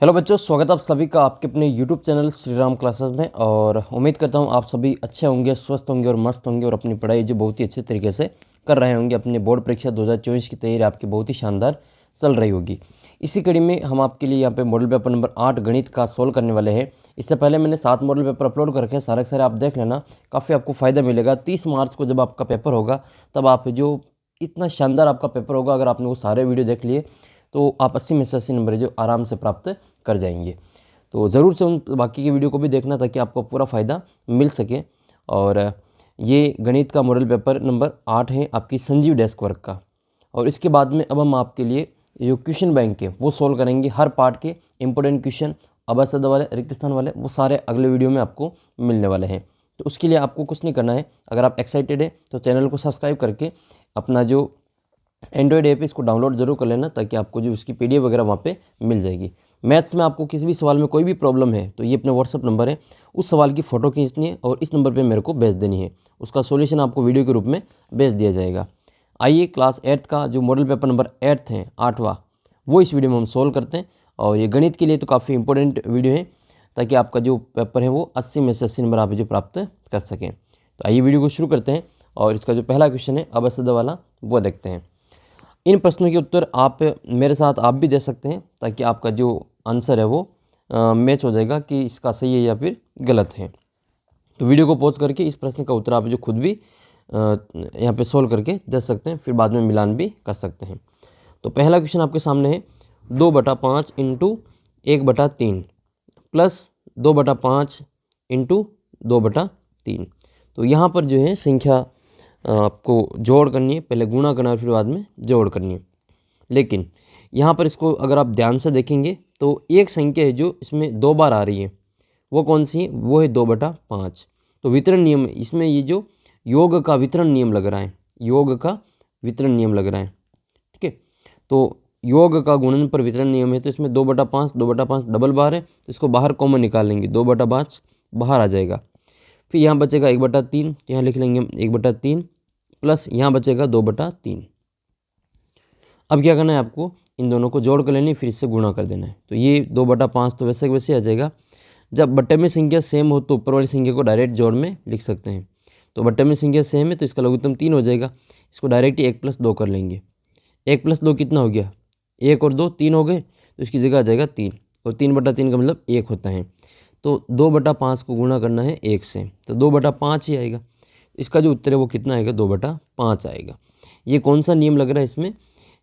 Hello बच्चों, स्वागत है आप सभी का आपके अपने YouTube channel Shri Ram classes में। और उम्मीद करता हूँ आप सभी अच्छे होंगे, स्वस्थ होंगे और मस्त होंगे और अपनी पढ़ाई जो बहुत ही अच्छे तरीके से कर रहे होंगे। अपने बोर्ड परीक्षा 2024 की तैयारी आपकी बहुत ही शानदार चल रही होगी। इसी कड़ी में हम आपके लिए यहाँ पे मॉडल पेपर नंबर 8 गणित का सोल्व करने वाले हैं। इससे पहले मैंने 7 मॉडल पेपर अपलोड कर रखे हैं, सारे के सारे आप देख लेना, काफ़ी आपको फ़ायदा मिलेगा। 30 मार्च को जब आपका पेपर होगा तब आप जो इतना शानदार आपका पेपर होगा, अगर आपने वो सारे वीडियो देख लिए तो आप 80 में से 80 नंबर जो आराम से प्राप्त कर जाएंगे। तो ज़रूर से उन बाकी के वीडियो को भी देखना ताकि आपको पूरा फ़ायदा मिल सके। और ये गणित का मॉडल पेपर नंबर 8 है आपकी संजीव डेस्क वर्क का। और इसके बाद में अब हम आपके लिए जो क्वेश्चन बैंक है वो सोल्व करेंगे। हर पार्ट के इंपॉर्टेंट क्वेश्चन, अवसद वाले, रिक्त स्थान वाले, वो सारे अगले वीडियो में आपको मिलने वाले हैं। तो उसके लिए आपको कुछ नहीं करना है। अगर आप एक्साइटेड है तो चैनल को सब्सक्राइब करके अपना जो एंड्रॉयड ऐप है इसको डाउनलोड जरूर कर लेना ताकि आपको जो इसकी PDF वगैरह वहाँ पे मिल जाएगी। मैथ्स में आपको किसी भी सवाल में कोई भी प्रॉब्लम है तो ये अपने व्हाट्सअप नंबर है, उस सवाल की फ़ोटो खींचनी है और इस नंबर पे मेरे को भेज देनी है। उसका सॉल्यूशन आपको वीडियो के रूप में भेज दिया जाएगा। आइए क्लास 8 का जो मॉडल पेपर नंबर 8 है, 8वां, वो इस वीडियो में हम सोल्व करते हैं। और ये गणित के लिए तो काफ़ी इंपॉर्टेंट वीडियो है ताकि आपका जो पेपर है वो 80 में से 80 नंबर आप जो प्राप्त कर सकें। तो आइए वीडियो को शुरू करते हैं और इसका जो पहला क्वेश्चन है अवसद वाला वो देखते हैं। इन प्रश्नों के उत्तर आप मेरे साथ आप भी दे सकते हैं ताकि आपका जो आंसर है वो मैच हो जाएगा कि इसका सही है या फिर गलत है। तो वीडियो को पॉज करके इस प्रश्न का उत्तर आप जो खुद भी यहाँ पे सोल्व करके दे सकते हैं, फिर बाद में मिलान भी कर सकते हैं। तो पहला क्वेश्चन आपके सामने है 2/5 इंटू 1/3 प्लस 2/5 इंटू 2/3। तो यहाँ पर जो है संख्या आपको जोड़ करनी है, पहले गुणा करना है फिर बाद में जोड़ करनी है। लेकिन यहाँ पर इसको अगर आप ध्यान से देखेंगे तो एक संख्या है जो इसमें 2 बार आ रही है, वो कौन सी है? वो है 2/5। तो वितरण नियम, इसमें ये जो योग का वितरण नियम लग रहा है, योग का वितरण नियम लग रहा है, ठीक है। तो योग का गुणन पर वितरण नियम है, तो इसमें 2/5 डबल बार है, तो इसको बाहर कॉमन निकाल लेंगे, 2/5 बाहर आ जाएगा। फिर यहाँ बचेगा 1/3, यहाँ लिख लेंगे हम 1/3 प्लस यहाँ बचेगा 2/3। अब क्या करना है आपको? इन दोनों को जोड़ कर लेनी, फिर इससे गुणा कर देना है। तो ये 2/5 तो वैसे वैसे आ जाएगा। जब बट्टे में संख्या सेम हो तो ऊपर वाली संख्या को डायरेक्ट जोड़ में लिख सकते हैं। तो बट्टे में संख्या सेम है तो इसका लघुत्तम 3 हो जाएगा। इसको डायरेक्ट 1 + 2 कर लेंगे। 1 + 2 कितना हो गया? 1 और 2 3 हो गए, तो इसकी जगह आ जाएगा 3। और 3/3 का मतलब 1 होता है। तो 2/5 को गुणा करना है 1 से, तो 2/5 ही आएगा। इसका जो उत्तर है वो कितना आएगा? 2/5 आएगा। ये कौन सा नियम लग रहा है इसमें?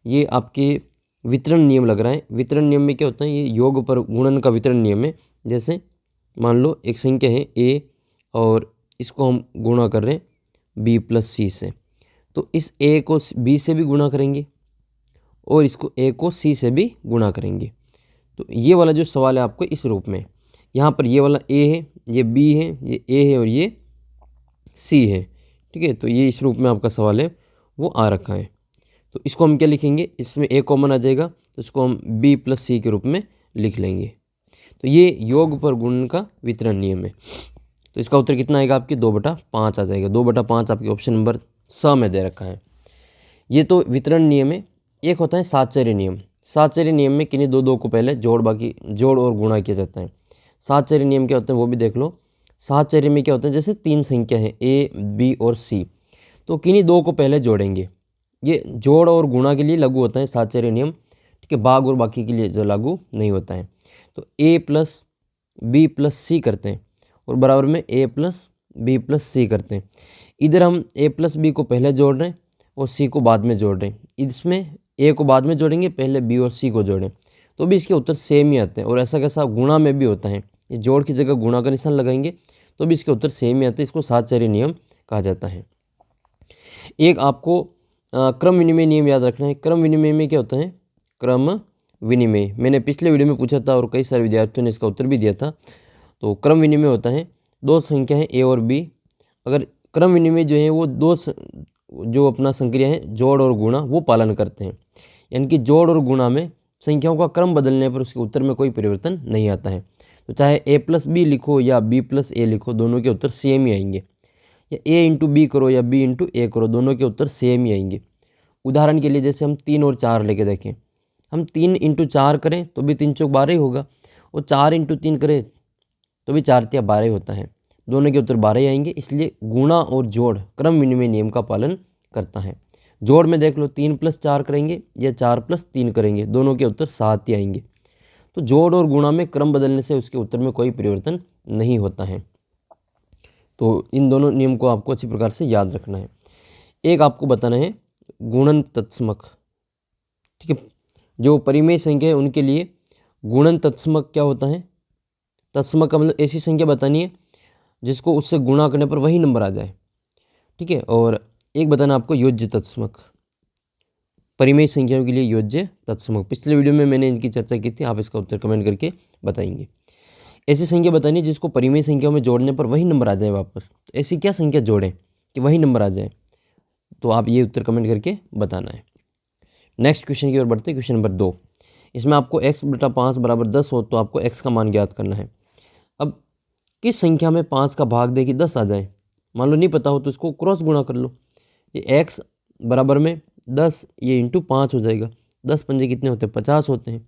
ये आपके वितरण नियम लग रहा है। वितरण नियम में क्या होता है? ये योग पर गुणन का वितरण नियम है। जैसे मान लो एक संख्या है A और इसको हम गुणा कर रहे हैं B + C से, तो इस A को B से भी गुणा करेंगे और इसको A को C से भी गुणा करेंगे। तो ये वाला जो सवाल है आपको इस रूप में, यहाँ पर ये वाला A है, ये B है, ये A है और ये C है, ठीक है। तो ये इस रूप में आपका सवाल है वो आ रखा है। तो इसको हम क्या लिखेंगे? इसमें A कॉमन आ जाएगा तो इसको हम B + C के रूप में लिख लेंगे। तो ये योग पर गुणन का वितरण नियम है। तो इसका उत्तर कितना आएगा? आपकी 2/5 आ जाएगा। 2/5 आपके ऑप्शन नंबर स में दे रखा है। ये तो वितरण नियम है। एक होता है सातचर्य नियम। सातचर्य नियम में किन्हीं दो को पहले जोड़ और गुणा किया जाता है। सातचर्य नियम क्या होते हैं वो भी देख लो। सातचर्य में क्या होता है? जैसे 3 संख्या है A, B और C, तो किन्हीं दो को पहले जोड़ेंगे। ये जोड़ और गुणा के लिए लागू होता है सातचर्य नियम, ठीक है। भाग और बाकी के लिए जो लागू नहीं होता है। तो A + B + C करते हैं और बराबर में A + B + C करते हैं। इधर हम A + B को पहले जोड़ रहे हैं और C को बाद में जोड़ रहे हैं। इसमें A को बाद में जोड़ेंगे, पहले B और C को जोड़ें, तो भी इसके उत्तर सेम ही आते हैं। और ऐसा कैसा गुणा में भी होता है, ये जोड़ की जगह गुणा का निशान लगाएंगे तो भी इसके उत्तर सेम ही आते हैं। इसको सातचर्य नियम कहा जाता है। एक आपको क्रम विनिमय नियम याद रखना है। क्रम विनिमय में क्या होता है? क्रम विनिमय मैंने पिछले वीडियो में पूछा था और कई सारे विद्यार्थियों ने इसका उत्तर भी दिया था। तो क्रम विनिमय होता है, दो संख्या है A और B। अगर क्रम विनिमय जो है वो जो अपना संक्रिया है जोड़ और गुणा वो पालन करते हैं, यानी कि जोड़ और गुणा में संख्याओं का क्रम बदलने पर उसके उत्तर में कोई परिवर्तन नहीं आता है। तो चाहे A + B लिखो या B + A लिखो, दोनों के उत्तर सेम ही आएंगे। या A × B करो या B × A करो, दोनों के उत्तर सेम ही आएंगे। उदाहरण के लिए जैसे हम 3 और 4 लेके देखें, हम 3 × 4 करें तो भी 3 × 4 12 ही होगा। वो 4 इंटू 3 करे तो भी 4 तिया 12 होता है, दोनों के उत्तर 12 ही आएंगे। इसलिए गुणा और जोड़ क्रम विनिमय नियम का पालन करता है। जोड़ में देख लो 3 + 4 करेंगे या 4 + 3 करेंगे, दोनों के उत्तर 7 ही आएंगे। तो जोड़ और गुणा में क्रम बदलने से उसके उत्तर में कोई परिवर्तन नहीं होता है। तो इन दोनों नियम को आपको अच्छी प्रकार से याद रखना है। एक आपको बताना है गुणन तत्समक, ठीक है। जो परिमेय संख्या है उनके लिए गुणन तत्समक क्या होता है? तत्समक का मतलब ऐसी संख्या बतानी है जिसको उससे गुणा करने पर वही नंबर आ जाए, ठीक है। और एक बताना आपको योज्य तत्समक, परिमेय संख्याओं के लिए योज्य तत्समक। पिछले वीडियो में मैंने इनकी चर्चा की थी, आप इसका उत्तर कमेंट करके बताएंगे। ऐसी संख्या बतानी है जिसको परिमेय संख्याओं में जोड़ने पर वही नंबर आ जाए वापस। तो ऐसी क्या संख्या जोड़ें कि वही नंबर आ जाए? तो आप ये उत्तर कमेंट करके बताना है। नेक्स्ट क्वेश्चन की ओर बढ़ते हैं। क्वेश्चन नंबर 2, इसमें आपको x/5 = 10 हो तो आपको x का मान ज्ञात करना है। अब किस संख्या में 5 का भाग दे कि 10 आ जाए? मान लो नहीं पता हो तो इसको क्रॉस गुणा कर लो। ये x बराबर में 10, ये इंटू 5 हो जाएगा। 10 पंजे कितने होते हैं? 50 होते हैं।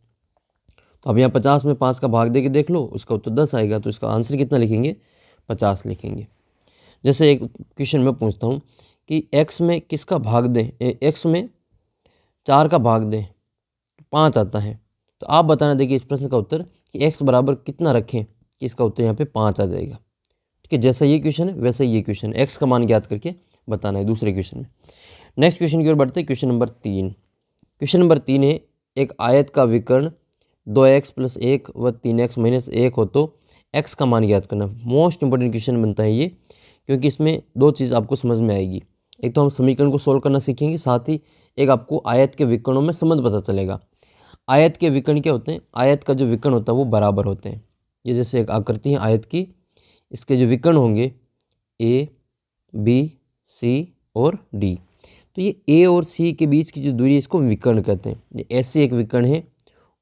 तो अब यहाँ 50 में 5 का भाग दे के देख लो, उसका उत्तर 10 आएगा। तो इसका आंसर कितना लिखेंगे? 50 लिखेंगे। जैसे एक क्वेश्चन में पूछता हूँ कि x में किसका भाग दें, x में 4 का भाग दें, 5 आता है। तो आप बताना, देखिए इस प्रश्न का उत्तर कि x बराबर कितना रखें कि इसका उत्तर यहाँ पे 5 आ जाएगा, ठीक है। जैसा ये क्वेश्चन है वैसे ये क्वेश्चन, x का मान ज्ञात करके बताना है दूसरे क्वेश्चन में। नेक्स्ट क्वेश्चन की ओर बढ़ते हैं। Question number 3। क्वेश्चन नंबर 3 है एक आयत का विकर्ण 2x + 1 व 3x - 1 हो तो x का मान ज्ञात करना। मोस्ट इंपॉर्टेंट क्वेश्चन बनता है ये, क्योंकि इसमें दो चीज़ आपको समझ में आएगी। एक तो हम समीकरण को सोल्व करना सीखेंगे, साथ ही एक आपको आयत के विकर्णों में संबंध पता चलेगा। आयत के विकर्ण क्या होते हैं? आयत का जो विकर्ण होता है वो बराबर होते हैं। ये जैसे एक आकृति है आयत की, इसके जो विकर्ण होंगे a, b, c और d, तो ये a और c के बीच की जो दूरी है इसको विकर्ण कहते हैं। ये ऐसे एक विकर्ण है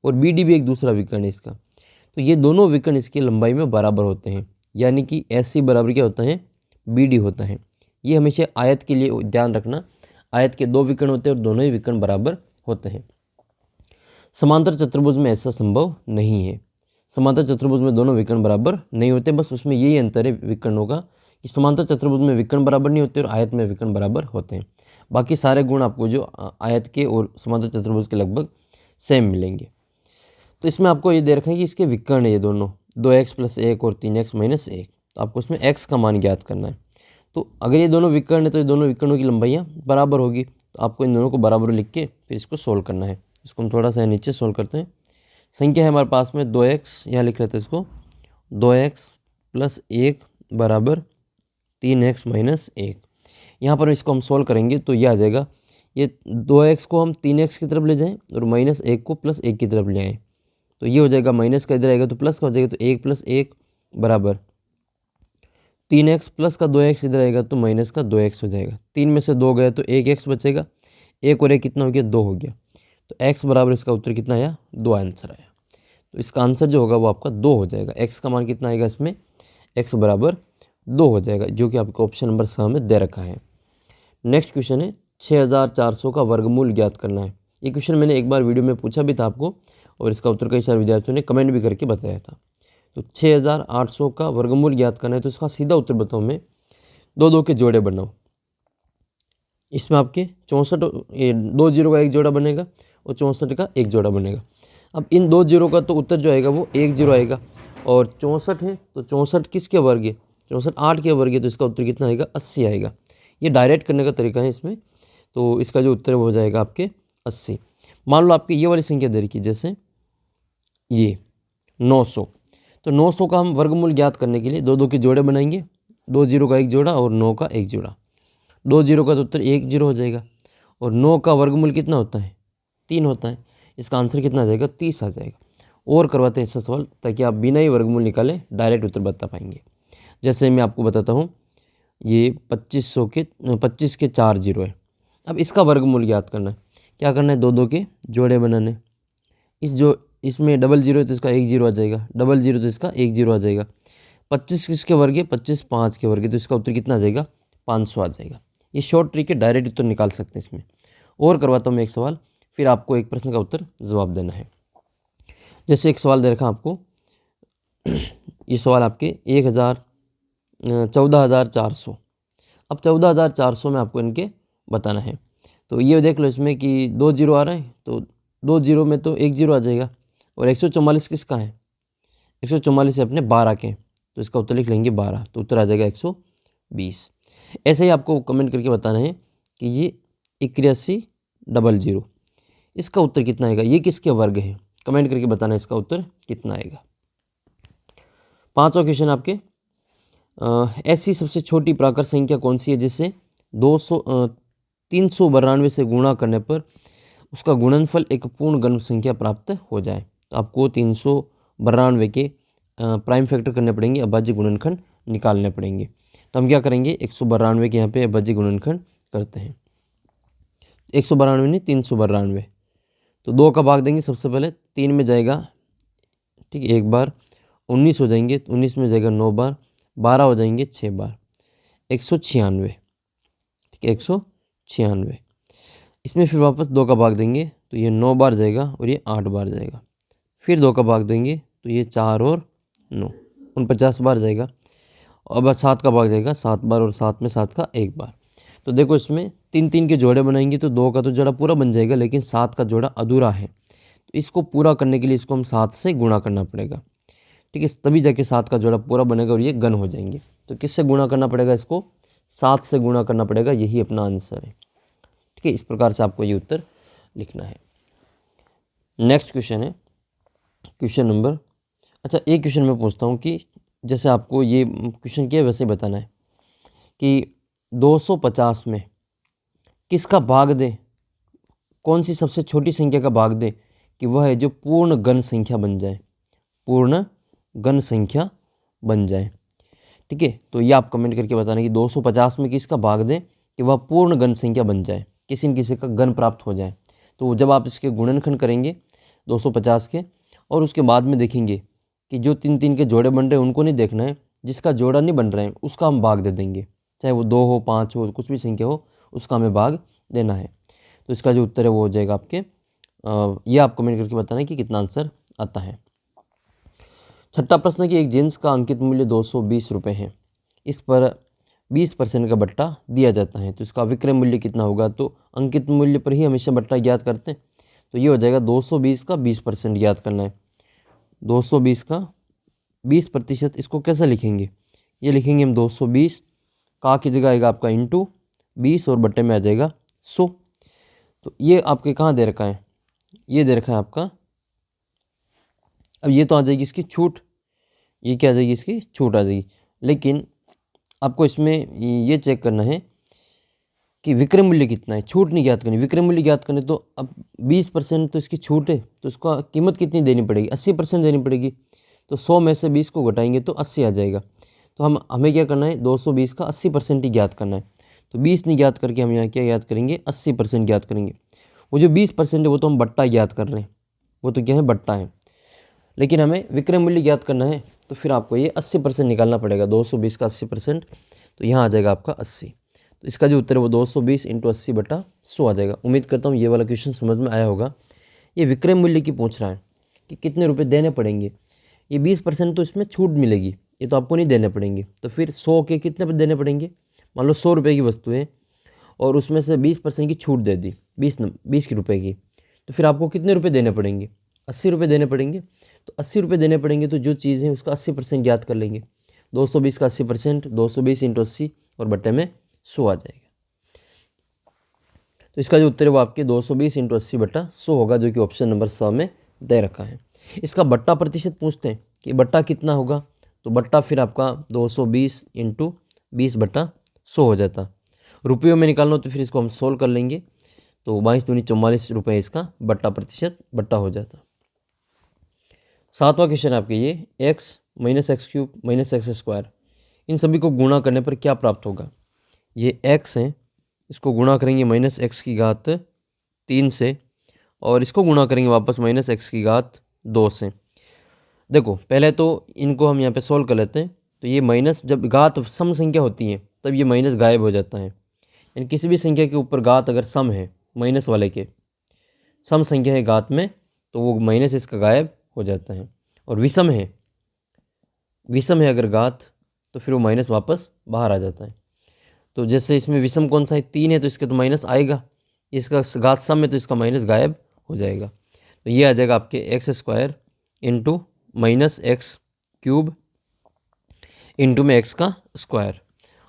और बी डी भी एक दूसरा विकर्ण है इसका। तो ये दोनों विकर्ण इसकी लंबाई में बराबर होते हैं, यानी कि एस सी बराबर क्या होता है? बी डी होता है। ये हमेशा आयत के लिए ध्यान रखना, आयत के दो विकर्ण होते हैं और दोनों ही विकर्ण बराबर होते हैं। समांतर चतुर्भुज में ऐसा संभव नहीं है। समांतर चतुर्भुज में दोनों विकर्ण बराबर नहीं होते, बस उसमें यही अंतर है विकर्णों का कि समांतर चतुर्भुज में विकर्ण बराबर नहीं होते और आयत में विकर्ण बराबर होते हैं। बाकी सारे गुण आपको जो आयत के और समांतर चतुर्भुज के लगभग सेम मिलेंगे। तो इसमें आपको ये दे रखा है कि इसके विकर्ण है ये दोनों, 2x + 1 और 3x - 1। तो आपको इसमें x का मान ज्ञात करना है। तो अगर ये दोनों विकर्ण है तो ये दोनों विकर्णों की लंबाइयाँ बराबर होगी। तो आपको इन दोनों को बराबर लिख के फिर इसको सोल्व करना है। इसको हम थोड़ा सा नीचे सोल्व करते हैं। संख्या है हमारे पास में 2x, यहाँ लिख लेते हैं इसको, 2x + 1 = 3x - 1। यहाँ पर इसको हम सोल्व करेंगे तो ये आ जाएगा, ये 2x को हम 3x की तरफ ले जाएँ और -1 को +1 की तरफ ले आएँ। तो ये हो जाएगा, माइनस का इधर आएगा तो प्लस का हो जाएगा। तो 1 + 1 बराबर 3x, प्लस का 2x इधर आएगा तो माइनस का 2x हो जाएगा। 3 में से 2 गया तो 1x बचेगा, 1 और 1 कितना हो गया? 2 हो गया। तो x बराबर इसका उत्तर कितना आया? 2 आंसर आया। तो इसका आंसर जो होगा वो आपका 2 हो जाएगा। x का मान कितना आएगा इसमें? x बराबर 2 हो जाएगा, जो कि आपको ऑप्शन नंबर 6 में दे रखा है। नेक्स्ट क्वेश्चन है 6400 का वर्गमूल ज्ञात करना है। ये क्वेश्चन मैंने एक बार वीडियो में पूछा भी था आपको और इसका उत्तर कई सारे विद्यार्थियों ने कमेंट भी करके बताया था। तो 6800 का वर्गमूल ज्ञात करना है। तो इसका सीधा उत्तर बताऊँ मैं, 2 के जोड़े बनाओ। इसमें आपके 64, 2 जीरो का एक जोड़ा बनेगा और 64 का एक जोड़ा बनेगा। अब इन 2 जीरो का तो उत्तर जो आएगा वो 1 जीरो आएगा, और 64 है तो 64 किसके वर्ग है? 64 8 के वर्ग है, तो इसका उत्तर कितना आएगा? 80 आएगा। ये डायरेक्ट करने का तरीका है इसमें। तो इसका जो उत्तर है वो हो जाएगा आपके 80। मान लो आपकी ये वाली संख्या दे रखी, जैसे ये 900, तो 900 का हम वर्गमूल ज्ञात करने के लिए 2 के जोड़े बनाएंगे। 2 जीरो का एक जोड़ा और 9 का एक जोड़ा। 2 जीरो का तो उत्तर 1 जीरो हो जाएगा, और 9 का वर्गमूल कितना होता है? 3 होता है। इसका आंसर कितना आ जाएगा? 30 आ जाएगा। और करवाते हैं ऐसा सवाल ताकि आप बिना ही वर्गमूल निकाले डायरेक्ट उत्तर बता पाएंगे। जैसे मैं आपको बताता हूँ, ये 25 के 4 जीरो है। अब इसका वर्गमूल ज्ञात करना है। क्या करना है? 2 के जोड़े बनाने। इसमें डबल जीरो है तो इसका 1 जीरो आ जाएगा, डबल जीरो तो इसका 1 जीरो आ जाएगा। 25 किसके वर्ग है? 25 5 के वर्ग है, तो इसका उत्तर कितना आ जाएगा? 500 आ जाएगा। ये शॉर्ट ट्रिक है, डायरेक्ट उत्तर निकाल सकते हैं इसमें। और करवाता हूँ मैं एक सवाल, फिर आपको एक प्रश्न का उत्तर जवाब देना है। जैसे एक सवाल दे रखा आपको ये सवाल आपके 14,400। अब 14,400 में आपको इनके बताना है। तो ये देख लो इसमें कि 2 जीरो आ रहे हैं, तो 2 जीरो में तो 1 जीरो आ जाएगा। और 144 किसका है? 144 है अपने 12 के, तो इसका उत्तर लिख लेंगे 12, तो उत्तर आ जाएगा 120। ऐसे ही आपको कमेंट करके बताना है कि ये 8100, इसका उत्तर कितना आएगा, ये किसके वर्ग है? कमेंट करके बताना इसका उत्तर कितना आएगा। 5वां क्वेश्चन आपके, ऐसी सबसे छोटी प्राकृत संख्या कौन सी है जिससे 392 से गुणा करने पर उसका गुणनफल एक पूर्ण घन संख्या प्राप्त हो जाए? तो आपको 392 के प्राइम फैक्टर करने पड़ेंगे, अभाज्य गुणनखंड निकालने पड़ेंगे। तो हम क्या करेंगे, 192 के यहाँ पे अभाज्य गुणनखंड करते हैं। 192 नहीं 392, तो 2 का भाग देंगे सबसे पहले, 3 में जाएगा, ठीक है, 1 बार, 19 हो जाएंगे, 19 में जाएगा 9 बार, 12 हो जाएंगे 6 बार, 196, ठीक है, 196। इसमें फिर वापस 2 का भाग देंगे तो ये 9 बार जाएगा और ये 8 बार जाएगा। फिर 2 का भाग देंगे तो ये 4 और 9, 49 बार जाएगा। अब 7 का भाग जाएगा 7 बार, और 7 में 7 का 1 बार। तो देखो इसमें 3-3 के जोड़े बनाएंगे तो 2 का तो जोड़ा पूरा बन जाएगा, लेकिन 7 का जोड़ा अधूरा है। तो इसको पूरा करने के लिए इसको हम 7 से गुणा करना पड़ेगा, ठीक है, तभी जाके 7 का जोड़ा पूरा बनेगा और ये घन हो जाएंगे। तो किससे गुणा करना पड़ेगा, इसको 7 से गुणा करना पड़ेगा, यही अपना आंसर है, ठीक है। इस प्रकार से आपको ये उत्तर लिखना है। नेक्स्ट क्वेश्चन है क्वेश्चन नंबर, अच्छा एक क्वेश्चन मैं पूछता हूँ कि जैसे आपको ये क्वेश्चन किया वैसे बताना है कि 250 में किसका भाग दे, कौन सी सबसे छोटी संख्या का भाग दे कि वह है जो पूर्ण घन संख्या बन जाए, पूर्ण घन संख्या बन जाए, ठीक है। तो ये आप कमेंट करके बताना कि 250 में किसका भाग दें कि वह पूर्ण घन संख्या बन जाए, किसी न किसी का घन प्राप्त हो जाए। तो जब आप इसके गुणनखंड करेंगे 250 के, और उसके बाद में देखेंगे कि जो 3-3 के जोड़े बन रहे हैं उनको नहीं देखना है, जिसका जोड़ा नहीं बन रहा है उसका हम भाग दे देंगे, चाहे वो 2 हो 5 हो कुछ भी संख्या हो, उसका हमें भाग देना है। तो इसका जो उत्तर है वो हो जाएगा आपके, ये आप कमेंट करके बताना कि कितना आंसर आता है। छठा प्रश्न कि एक जींस का अंकित मूल्य 220 रुपये है, इस पर 20% का बट्टा दिया जाता है, तो इसका विक्रय मूल्य कितना होगा? तो अंकित मूल्य पर ही हमेशा बट्टा ज्ञात करते हैं, तो ये हो जाएगा 220 का 20% ज्ञात करना है। 220 का 20%, इसको कैसे लिखेंगे? ये लिखेंगे हम 220 का की जगह आएगा आपका इंटू 20 और बट्टे में आ जाएगा 100। तो ये आपके कहाँ दे रखा है? ये दे रखा है आपका, अब ये तो आ जाएगी इसकी छूट, ये क्या आ जाएगी इसकी छूट आ जाएगी, लेकिन आपको इसमें ये चेक करना है कि विक्रय मूल्य कितना है, छूट नहीं ज्ञात करनी, विक्रय मूल्य ज्ञात करने। तो अब 20% तो इसकी छूट है, तो इसका कीमत कितनी देनी पड़ेगी? 80% देनी पड़ेगी। तो 100 में से 20 को घटाएंगे तो 80 आ जाएगा। तो हमें क्या करना है, 220 का 80% ही ज्ञात करना है। तो 20 नहीं ज्ञात करके हम यहाँ क्या ज्ञात करेंगे, 80% ज्ञात करेंगे। वो जो 20% है वो तो हम बट्टा ज्ञात कर रहे हैं, वो तो क्या है, बट्टा है, लेकिन हमें विक्रय मूल्य ज्ञात करना है। तो फिर आपको ये 80% निकालना पड़ेगा, 220 का 80%, तो यहाँ आ जाएगा आपका 80। तो इसका जो उत्तर है वो 220 × 80/100 आ जाएगा। उम्मीद करता हूँ ये वाला क्वेश्चन समझ में आया होगा। ये विक्रय मूल्य की पूछ रहा है कि कितने रुपए देने पड़ेंगे, ये 20% तो इसमें छूट मिलेगी, ये तो आपको नहीं देने पड़ेंगे। तो फिर 100 के कितने देने पड़ेंगे? मान लो 100 रुपये की वस्तु है और उसमें से 20% की छूट दे दी, 20 की रुपये की, तो फिर आपको कितने रुपये देने पड़ेंगे? 80 रुपये देने पड़ेंगे। तो 80 रुपये देने पड़ेंगे, तो जो चीज़ है उसका 80% ज्ञात कर लेंगे। 220 का 80%, 220 × 80 और बट्टे में 100 आ जाएगा। तो इसका जो उत्तर है वो आपके 220 × 80/100 होगा, जो कि ऑप्शन नंबर 100 में दे रखा है। इसका बट्टा प्रतिशत पूछते हैं कि बट्टा कितना होगा, तो बट्टा फिर आपका 220 × 20/100 हो जाता। रुपयों में निकालना हो तो फिर इसको हम सोल्व कर लेंगे, तो 22 दूनी 44 रुपये इसका बट्टा प्रतिशत बट्टा हो जाता। 7वां क्वेश्चन आपके ये x - x³ - x², इन सभी को गुणा करने पर क्या प्राप्त होगा? ये x है, इसको गुणा करेंगे -x⁻³ से, और इसको गुणा करेंगे वापस -x⁻² से। देखो पहले तो इनको हम यहाँ पे सोल्व कर लेते हैं। तो ये माइनस, जब घात सम संख्या होती है तब ये माइनस गायब हो जाता है, यानी किसी भी संख्या के ऊपर घात अगर सम है, माइनस वाले के सम संख्या है घात में, तो वो माइनस इसका गायब हो जाता है। और विषम है विषम है अगर घात तो फिर वो माइनस वापस बाहर आ जाता है। तो जैसे इसमें विषम कौन सा है, 3 है, तो इसके तो माइनस आएगा। इसका घात सम है तो इसका माइनस गायब हो जाएगा। तो ये आ जाएगा आपके x square into minus x cube into में एक्स का स्क्वायर।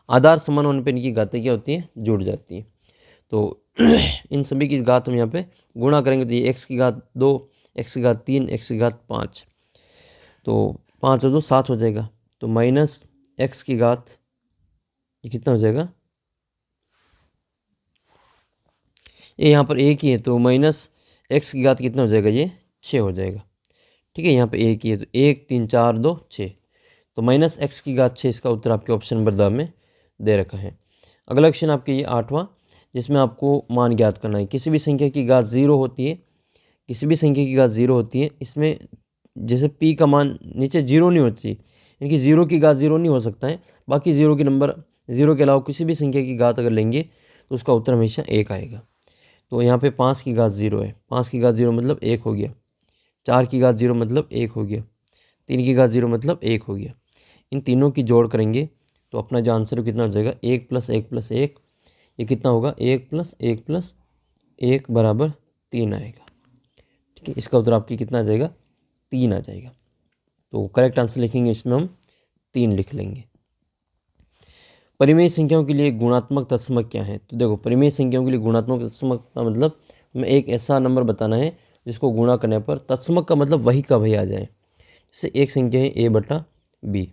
आधार समान होने पर इनकी घातें क्या होती हैं, जुड़ जाती हैं। तो इन सभी की घात हम यहाँ पे गुणा करेंगे तो ये एक्स की घात 2, एक्स की घात 3, एक्स की घात 5, तो 5 और 2 7 हो जाएगा। तो माइनस एक्स की घात ये कितना हो जाएगा, ये यहाँ पर एक ही है तो माइनस एक्स की घात कितना हो जाएगा, ये 6 हो जाएगा। ठीक है, यहाँ पे एक ही है तो 1 3 4 2 6, तो माइनस एक्स की घात 6 इसका उत्तर आपके ऑप्शन नंबर द में दे रखा है। अगला क्वेश्चन आपके ये 8वां, जिसमें आपको मान ज्ञात करना है। किसी भी संख्या की घात 0 होती है, किसी भी संख्या की घात 0 होती है, इसमें जैसे p का मान नीचे 0 नहीं होती, यानी कि 0 की घात 0 नहीं हो सकता है, बाकी 0 की नंबर 0 के अलावा किसी भी संख्या की घात अगर लेंगे तो उसका उत्तर हमेशा 1 आएगा। तो यहाँ पे 5 की घात 0 है, 5 की घात 0 मतलब 1 हो गया, 4 की घात 0 मतलब 1 हो गया, 3 की घात 0 मतलब 1 हो गया। इन तीनों की जोड़ करेंगे तो अपना जो आंसर है कितना हो जाएगा, 1 + 1 + 1, ये कितना होगा, 1 + 1 + 1 बराबर 3 आएगा। ठीक है, इसका उत्तर आपकी कितना आ जाएगा, 3 आ जाएगा। तो करेक्ट आंसर लिखेंगे इसमें हम 3 लिख लेंगे। परिमेय संख्याओं के लिए गुणात्मक तत्समक क्या है। तो देखो, परिमेय संख्याओं के लिए गुणात्मक तत्समक का मतलब हमें एक ऐसा नंबर बताना है जिसको गुणा करने पर तत्समक का मतलब वही का वही आ जाए। जैसे एक संख्या है a/b,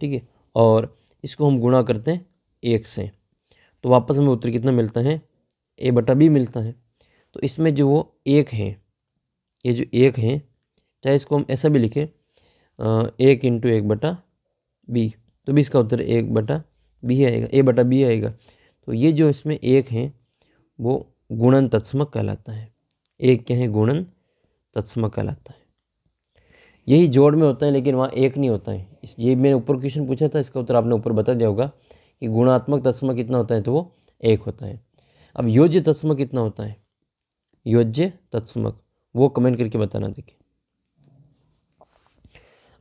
ठीक है, और इसको हम गुणा करते हैं 1 से, तो वापस हमें उत्तर कितना मिलता है, a/b मिलता है। तो इसमें जो वो 1 है, ये जो 1 है, चाहे इसको हम ऐसा भी लिखें 1 × 1/b, तो भी इसका उत्तर 1/b आएगा, a/b आएगा। तो ये जो इसमें 1 है वो गुणन तत्समक कहलाता है। 1 क्या है, गुणन तत्समक कहलाता है। यही जोड़ में होता है लेकिन वहाँ 1 नहीं होता है। ये मैंने ऊपर क्वेश्चन पूछा था, इसका उत्तर आपने ऊपर बता दिया होगा कि गुणात्मक तत्समक कितना होता है, तो वो 1 होता है। अब योज्य तत्समक कितना होता है, योज्य तत्समक वो कमेंट करके बताना। देखिए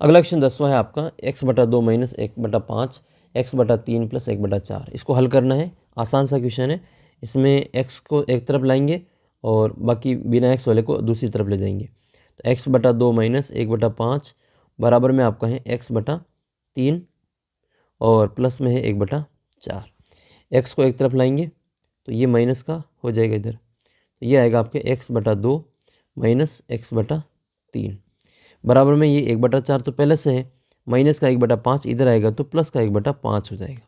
अगला क्वेश्चन 10वां है आपका, x/2 - 1/5 x/3 + 1/4। इसको हल करना है, आसान सा क्वेश्चन है। इसमें x को एक तरफ लाएंगे और बाकी बिना x वाले को दूसरी तरफ ले जाएंगे। तो x/2 - 1/5 बराबर में आपका है x/3 और प्लस में है 1/4। x को एक तरफ लाएंगे तो ये माइनस का हो जाएगा इधर, तो ये आएगा आपके x/2 - x/3 बराबर में ये 1/4 तो पहले से है, माइनस का 1/5 इधर आएगा तो प्लस का 1/5 हो जाएगा।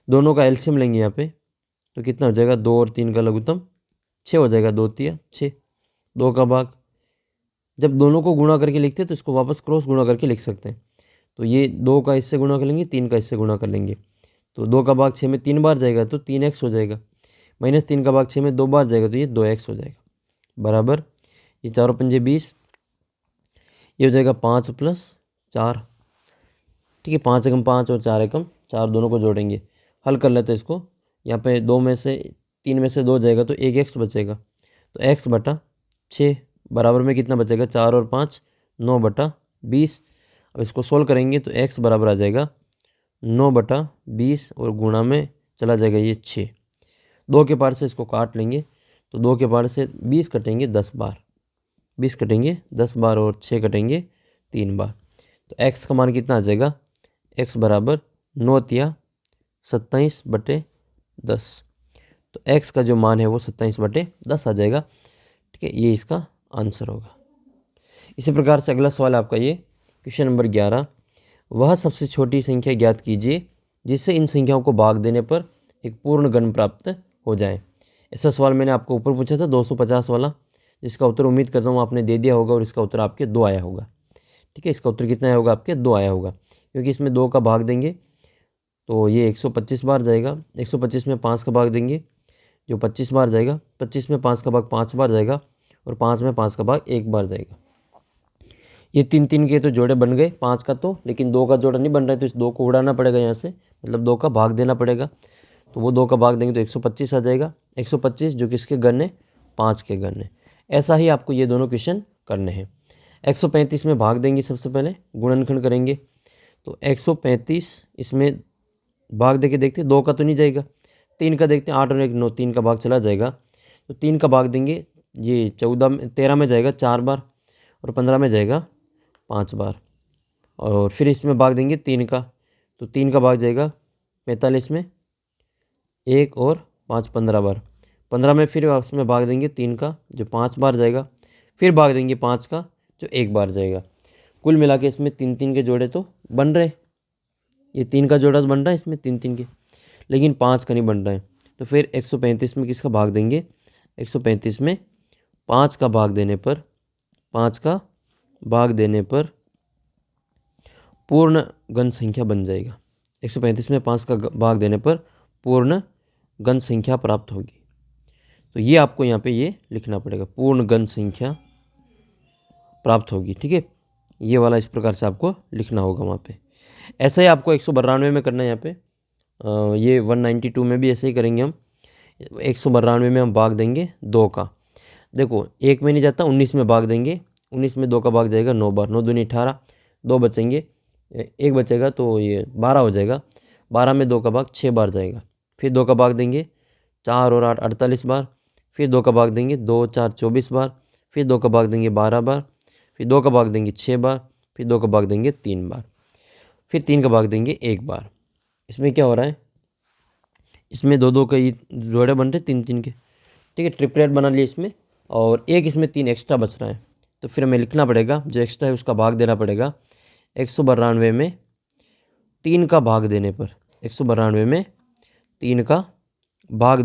दोनों का एलसीएम लेंगे यहाँ पे तो कितना हो जाएगा, 2 और 3 का लघुत्तम 6 हो जाएगा, 2 × 3 = 6, 2 का भाग। जब दोनों को गुणा करके लिखते हैं तो इसको वापस क्रॉस गुणा करके लिख सकते हैं। तो ये 2 का इससे गुणा कर लेंगे, 3 का इससे गुणा कर लेंगे, तो 2 का भाग 6 में 3 बार जाएगा तो 3x हो जाएगा, -3 का भाग 6 में 2 बार जाएगा तो ये 2x हो जाएगा, बराबर ये 4 × 5 = 20, ये हो जाएगा 5 + 4। ठीक है, 5 एकम 5 और 4 एकम 4, दोनों को जोड़ेंगे, हल कर लेते हैं इसको। यहाँ पे 2 में से 3 में से 2 जाएगा तो 1x बचेगा, तो x/6 बराबर में कितना बचेगा, 4 और 5 9/20। अब इसको सोल्व करेंगे तो x बराबर आ जाएगा 9/20 और गुणा में चला जाएगा ये 6। 2 के पार से इसको काट लेंगे तो 2 के पार से 20 कटेंगे 10 बार, 20 कटेंगे 10 बार और 6 कटेंगे 3 बार। तो x का मान कितना आ जाएगा, x बराबर 9 × 27/10। तो x का जो मान है वो 27/10 आ जाएगा। ठीक है, ये इसका आंसर होगा। इसी प्रकार से अगला सवाल आपका ये क्वेश्चन नंबर 11, वह सबसे छोटी संख्या ज्ञात कीजिए जिससे इन संख्याओं को भाग देने पर एक पूर्ण घन प्राप्त हो जाए। ऐसा सवाल मैंने आपको ऊपर पूछा था 250 वाला, जिसका उत्तर उम्मीद करता हूँ आपने दे दिया होगा और इसका उत्तर आपके 2 आया होगा। ठीक है, इसका उत्तर कितना आया होगा, आपके 2 आया होगा, क्योंकि इसमें 2 का भाग देंगे तो ये 125 बार जाएगा, 125 में 5 का भाग देंगे जो 25 बार जाएगा, 25 में 5 का भाग 5 बार जाएगा और 5 में 5 का भाग 1 बार जाएगा। ये 3 के तो जोड़े बन गए, 5 का तो, लेकिन 2 का जोड़ा नहीं बन रहा है तो इस 2 को उड़ाना पड़ेगा यहाँ से, मतलब 2 का भाग देना पड़ेगा। तो वो 2 का भाग देंगे तो 125 आ जाएगा, 125 जो किसके घन है, 5 के घन है। ऐसा ही आपको ये दोनों क्वेश्चन करने हैं। 135 में भाग देंगे, सबसे पहले गुणनखंड करेंगे तो 135 इसमें भाग देके देखते हैं, 2 का तो नहीं जाएगा, 3 का देखते हैं, 8 और 1 9, 3 का भाग चला जाएगा। तो 3 का भाग देंगे, ये 13 में जाएगा 4 बार और 15 में जाएगा 5 बार। और फिर इसमें भाग देंगे 3 का, तो 3 का भाग जाएगा 45 में, 1 और 5 15 बार। 15 में फिर उसमें भाग देंगे 3 का जो 5 बार जाएगा, फिर भाग देंगे 5 का जो 1 बार जाएगा। कुल मिला के इसमें 3 3 के जोड़े तो बन रहे, ये 3 का जोड़ा तो बन रहा है इसमें 3 3 के, लेकिन 5 का नहीं बन रहा है। तो फिर 135 में किसका भाग देंगे, 135 में 5 का भाग देने पर, 5 का भाग देने पर पूर्ण गण संख्या बन जाएगा। 135 में 5 का भाग देने पर पूर्ण गण संख्या प्राप्त होगी। तो ये आपको यहाँ पे ये लिखना पड़ेगा, पूर्ण गण संख्या प्राप्त होगी। ठीक है, ये वाला इस प्रकार से आपको लिखना होगा वहाँ पे। ऐसा ही आपको 192 में करना है यहाँ पे। ये 192 में भी ऐसे ही करेंगे हम। 192 में हम भाग देंगे 2 का, देखो 1 में नहीं जाता, 19 में भाग देंगे, 19 में 2 का भाग जाएगा 9 बार, 9 दूनी 18, 2 बचेंगे, 1 बचेगा तो ये 12 हो जाएगा। 12 में 2 का भाग 6 बार जाएगा, फिर 2 का भाग देंगे 4 और 8 48 बार, फिर 2 का भाग देंगे 2 4 24 बार, फिर 2 का भाग देंगे 12 बार, फिर 2 का भाग देंगे 6 बार, फिर 2 का भाग देंगे 3 बार, फिर 3 का भाग देंगे 1 बार। इसमें क्या हो रहा है, इसमें 2 2 के जोड़े बन रहे 3 3 के। ठीक है, ट्रिपलेट बना लिए इसमें, और एक इसमें 3 एक्स्ट्रा बच रहा है। तो फिर हमें लिखना पड़ेगा, जो एक्स्ट्रा है उसका भाग देना पड़ेगा। 192 में 3 का भाग देने पर, 192 में 3 का भाग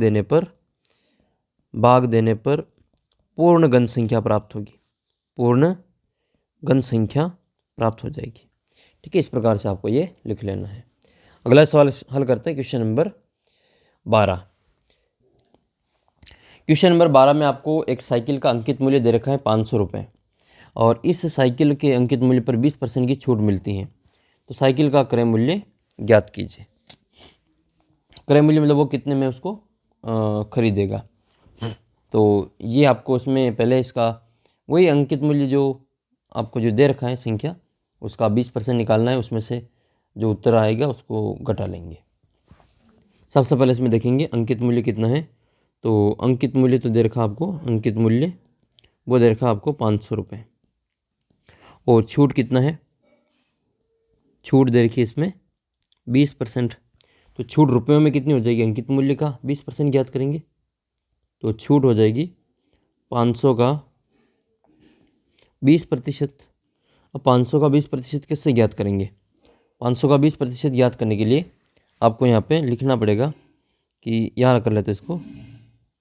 देने पर पूर्ण गण संख्या प्राप्त होगी, पूर्ण गण संख्या प्राप्त हो जाएगी। ठीक है, इस प्रकार से आपको ये लिख लेना है। अगला सवाल हल करते हैं, क्वेश्चन नंबर 12। क्वेश्चन नंबर 12 में आपको एक साइकिल का अंकित मूल्य दे रखा है 500 रुपये, और इस साइकिल के अंकित मूल्य पर 20% की छूट मिलती है। तो साइकिल का क्रय मूल्य ज्ञात कीजिए। क्रय मूल्य मतलब वो कितने में उसको खरीदेगा। तो ये आपको उसमें पहले इसका वही अंकित मूल्य जो आपको जो दे रखा है संख्या, उसका 20% निकालना है, उसमें से जो उत्तर आएगा उसको घटा लेंगे। सबसे पहले इसमें देखेंगे अंकित मूल्य कितना है। तो अंकित मूल्य तो दे रखा आपको, अंकित मूल्य वो दे रखा आपको 500 रुपये, और छूट कितना है, छूट दे रखी इसमें 20%। तो छूट रुपयों में कितनी हो जाएगी, अंकित मूल्य का 20% ज्ञात करेंगे, तो छूट हो जाएगी 500 का 20%। अब 500 का 20% किससे ज्ञात करेंगे, 500 का 20% ज्ञात करने के लिए आपको यहाँ पे लिखना पड़ेगा कि यहाँ कर लेते हैं इसको,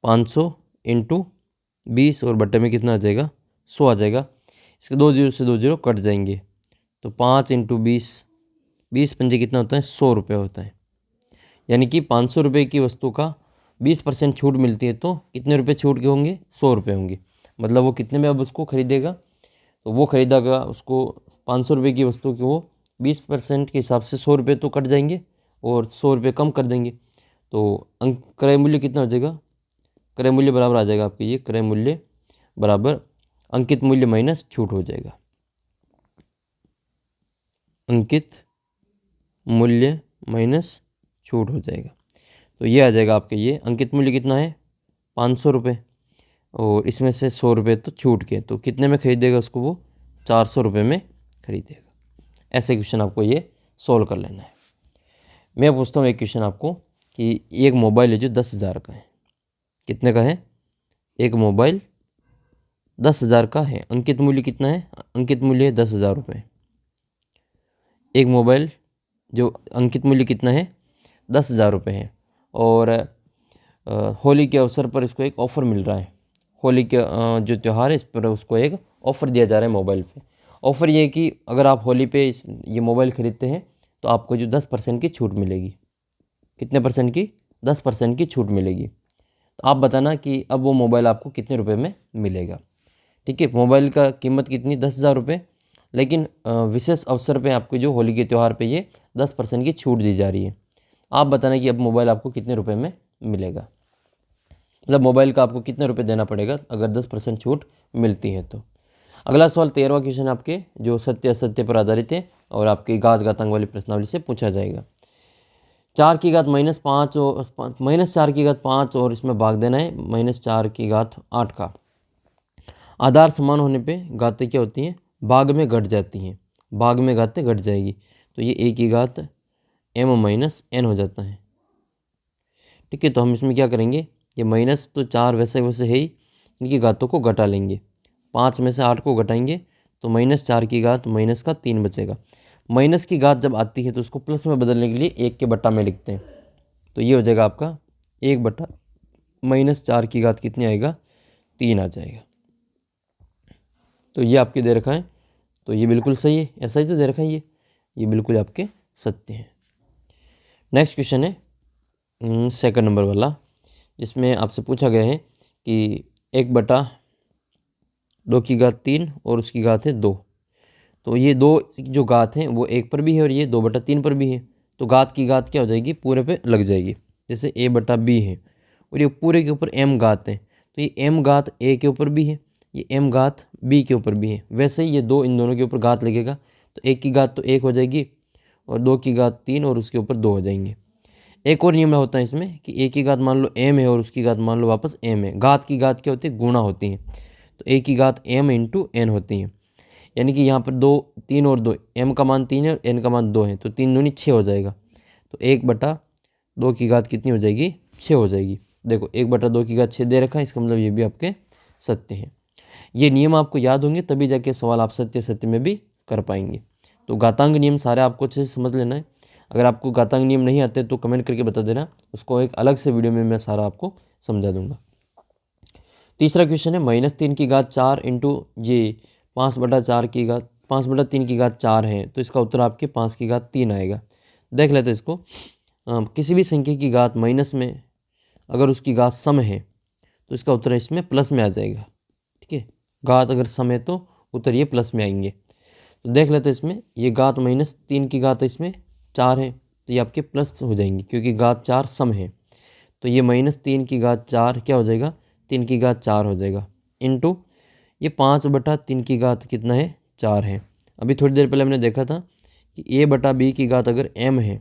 500 इंटू 20 और बट्टे में कितना आ जाएगा, 100 आ जाएगा। इसके 2 जीरो से 2 जीरो कट जाएंगे, तो 5 इंटू 20, 20 पंजे कितना होता है, 100 रुपये होता है। यानी कि 500 रुपये की वस्तु का 20% छूट मिलती है, तो कितने रुपये छूट के होंगे, 100 रुपये होंगे। मतलब वो कितने में अब उसको खरीदेगा, तो वो खरीदेगा उसको 500 रुपये की वस्तु की, वो 20% के हिसाब से 100 रुपये तो कट जाएंगे और 100 रुपये कम कर देंगे। तो क्रय मूल्य कितना हो जाएगा, क्रय मूल्य बराबर आ जाएगा आपके ये, क्रय मूल्य बराबर अंकित मूल्य माइनस छूट हो जाएगा। अंकित मूल्य माइनस छूट हो जाएगा, तो ये आ जाएगा आपके ये। अंकित मूल्य कितना है, 500 रुपये, और इसमें से 100 रुपये तो छूट के, तो कितने में खरीदेगा उसको, वो 400 रुपये में खरीदेगा। ऐसे क्वेश्चन आपको ये सोल्व कर लेना है। मैं पूछता हूँ एक क्वेश्चन आपको कि एक मोबाइल है जो 10,000 का है, कितने का है, एक मोबाइल 10,000 का है, अंकित मूल्य कितना है, अंकित मूल्य है 10,000 रुपये। एक मोबाइल जो अंकित मूल्य कितना है, 10,000 रुपये है, और होली के अवसर पर इसको एक ऑफ़र मिल रहा है। होली के जो त्यौहार है इस पर उसको एक ऑफ़र दिया जा रहा है मोबाइल पे। ऑफ़र ये है कि अगर आप होली पे ये मोबाइल ख़रीदते हैं तो आपको जो 10% की छूट मिलेगी। कितने परसेंट की, 10% की छूट मिलेगी। तो आप बताना कि अब वो मोबाइल आपको कितने रुपए में मिलेगा। ठीक है, मोबाइल का कीमत कितनी, 10,000 रुपये, लेकिन विशेष अवसर पे आपको जो होली के त्यौहार पे ये 10% की छूट दी जा रही है। आप बताना कि अब मोबाइल आपको कितने रुपए में मिलेगा, मतलब मोबाइल का आपको कितने रुपए देना पड़ेगा अगर 10% छूट मिलती है। तो अगला सवाल 13वां क्वेश्चन आपके जो सत्य असत्य पर आधारित है और आपकी घात घातांक वाली प्रश्नावली से पूछा जाएगा। 4 की घात -5 और -4 की घात 5 और इसमें भाग देना है -4 की घात 8 का। आधार समान होने पे घातें क्या होती हैं, भाग में घट जाती हैं, भाग में घातें घट जाएगी। तो ये a की घात m-n हो जाता है। ठीक है, तो हम इसमें क्या करेंगे, ये माइनस तो 4 वैसे वैसे है ही, इनकी घातों को घटा लेंगे। 5 में से 8 को घटाएंगे तो -4 की घात -3 बचेगा। माइनस की घात जब आती है तो उसको प्लस में बदलने के लिए 1 के बट्टा में लिखते हैं। तो ये हो जाएगा आपका 1 बट्टा -4 की घात कितनी आएगा, 3 आ जाएगा। तो ये आपके दे रखा है, तो ये बिल्कुल सही है, ऐसा ही तो दे रखा है ये बिल्कुल आपके सत्य है। नेक्स्ट क्वेश्चन है सेकंड नंबर वाला, जिसमें आपसे पूछा गया है कि 1/2 की घात 3 और उसकी घात है 2। तो ये दो जो घात हैं वो 1 पर भी है और ये 2/3 पर भी है। तो घात की घात क्या हो जाएगी, पूरे पे लग जाएगी। जैसे a/b है और ये पूरे के ऊपर m घात है, तो ये m घात a के ऊपर भी है, ये m घात b के ऊपर भी है। वैसे ही ये इन दोनों के ऊपर घात लगेगा, तो 1 की घात तो 1 हो जाएगी और 2 की घात 3 और उसके ऊपर 2 हो जाएंगे। एक और नियम होता है इसमें कि a की घात मान लो m है और उसकी घात मान लो वापस m है। घात की घात क्या होती है, गुणा होती है। तो a की घात m × n होती है, यानी कि यहाँ पर 2 3 और 2, m का मान 3 है और n का मान 2 है, तो 3 दूनी 6 हो जाएगा। तो 1/2 की घात कितनी हो जाएगी, 6 हो जाएगी। देखो 1/2 की घात 6 दे रखा है, इसका मतलब ये भी आपके सत्य है। ये नियम आपको याद होंगे तभी जाके सवाल आप सत्य सत्य में भी कर पाएंगे। तो घातांक नियम सारे आपको अच्छे से समझ लेना है। अगर आपको घातांक नियम नहीं आते तो कमेंट करके बता देना, उसको एक अलग से वीडियो में मैं सारा आपको समझा दूंगा। तीसरा क्वेश्चन है -3 की घात 4 × ये 5/4 की घात 5/3 की घात 4 है, तो इसका उत्तर आपके 5 की घात 3 आएगा। देख लेते हैं इसको। किसी भी संख्या की घात माइनस में अगर उसकी घात सम है तो इसका उत्तर इसमें प्लस में आ जाएगा। ठीक है, घात अगर सम है तो उत्तर ये प्लस में आएंगे। तो देख लेते हैं इसमें, ये घात -3 की घात इसमें 4 है, तो ये आपके प्लस हो जाएंगे क्योंकि घात 4 सम है। तो ये -3 की घात 4 क्या हो जाएगा, 3 की घात 4 हो जाएगा, इंटू ये 5/3 की घात कितना है, 4 है। अभी थोड़ी देर पहले हमने देखा था कि a/b की घात अगर m है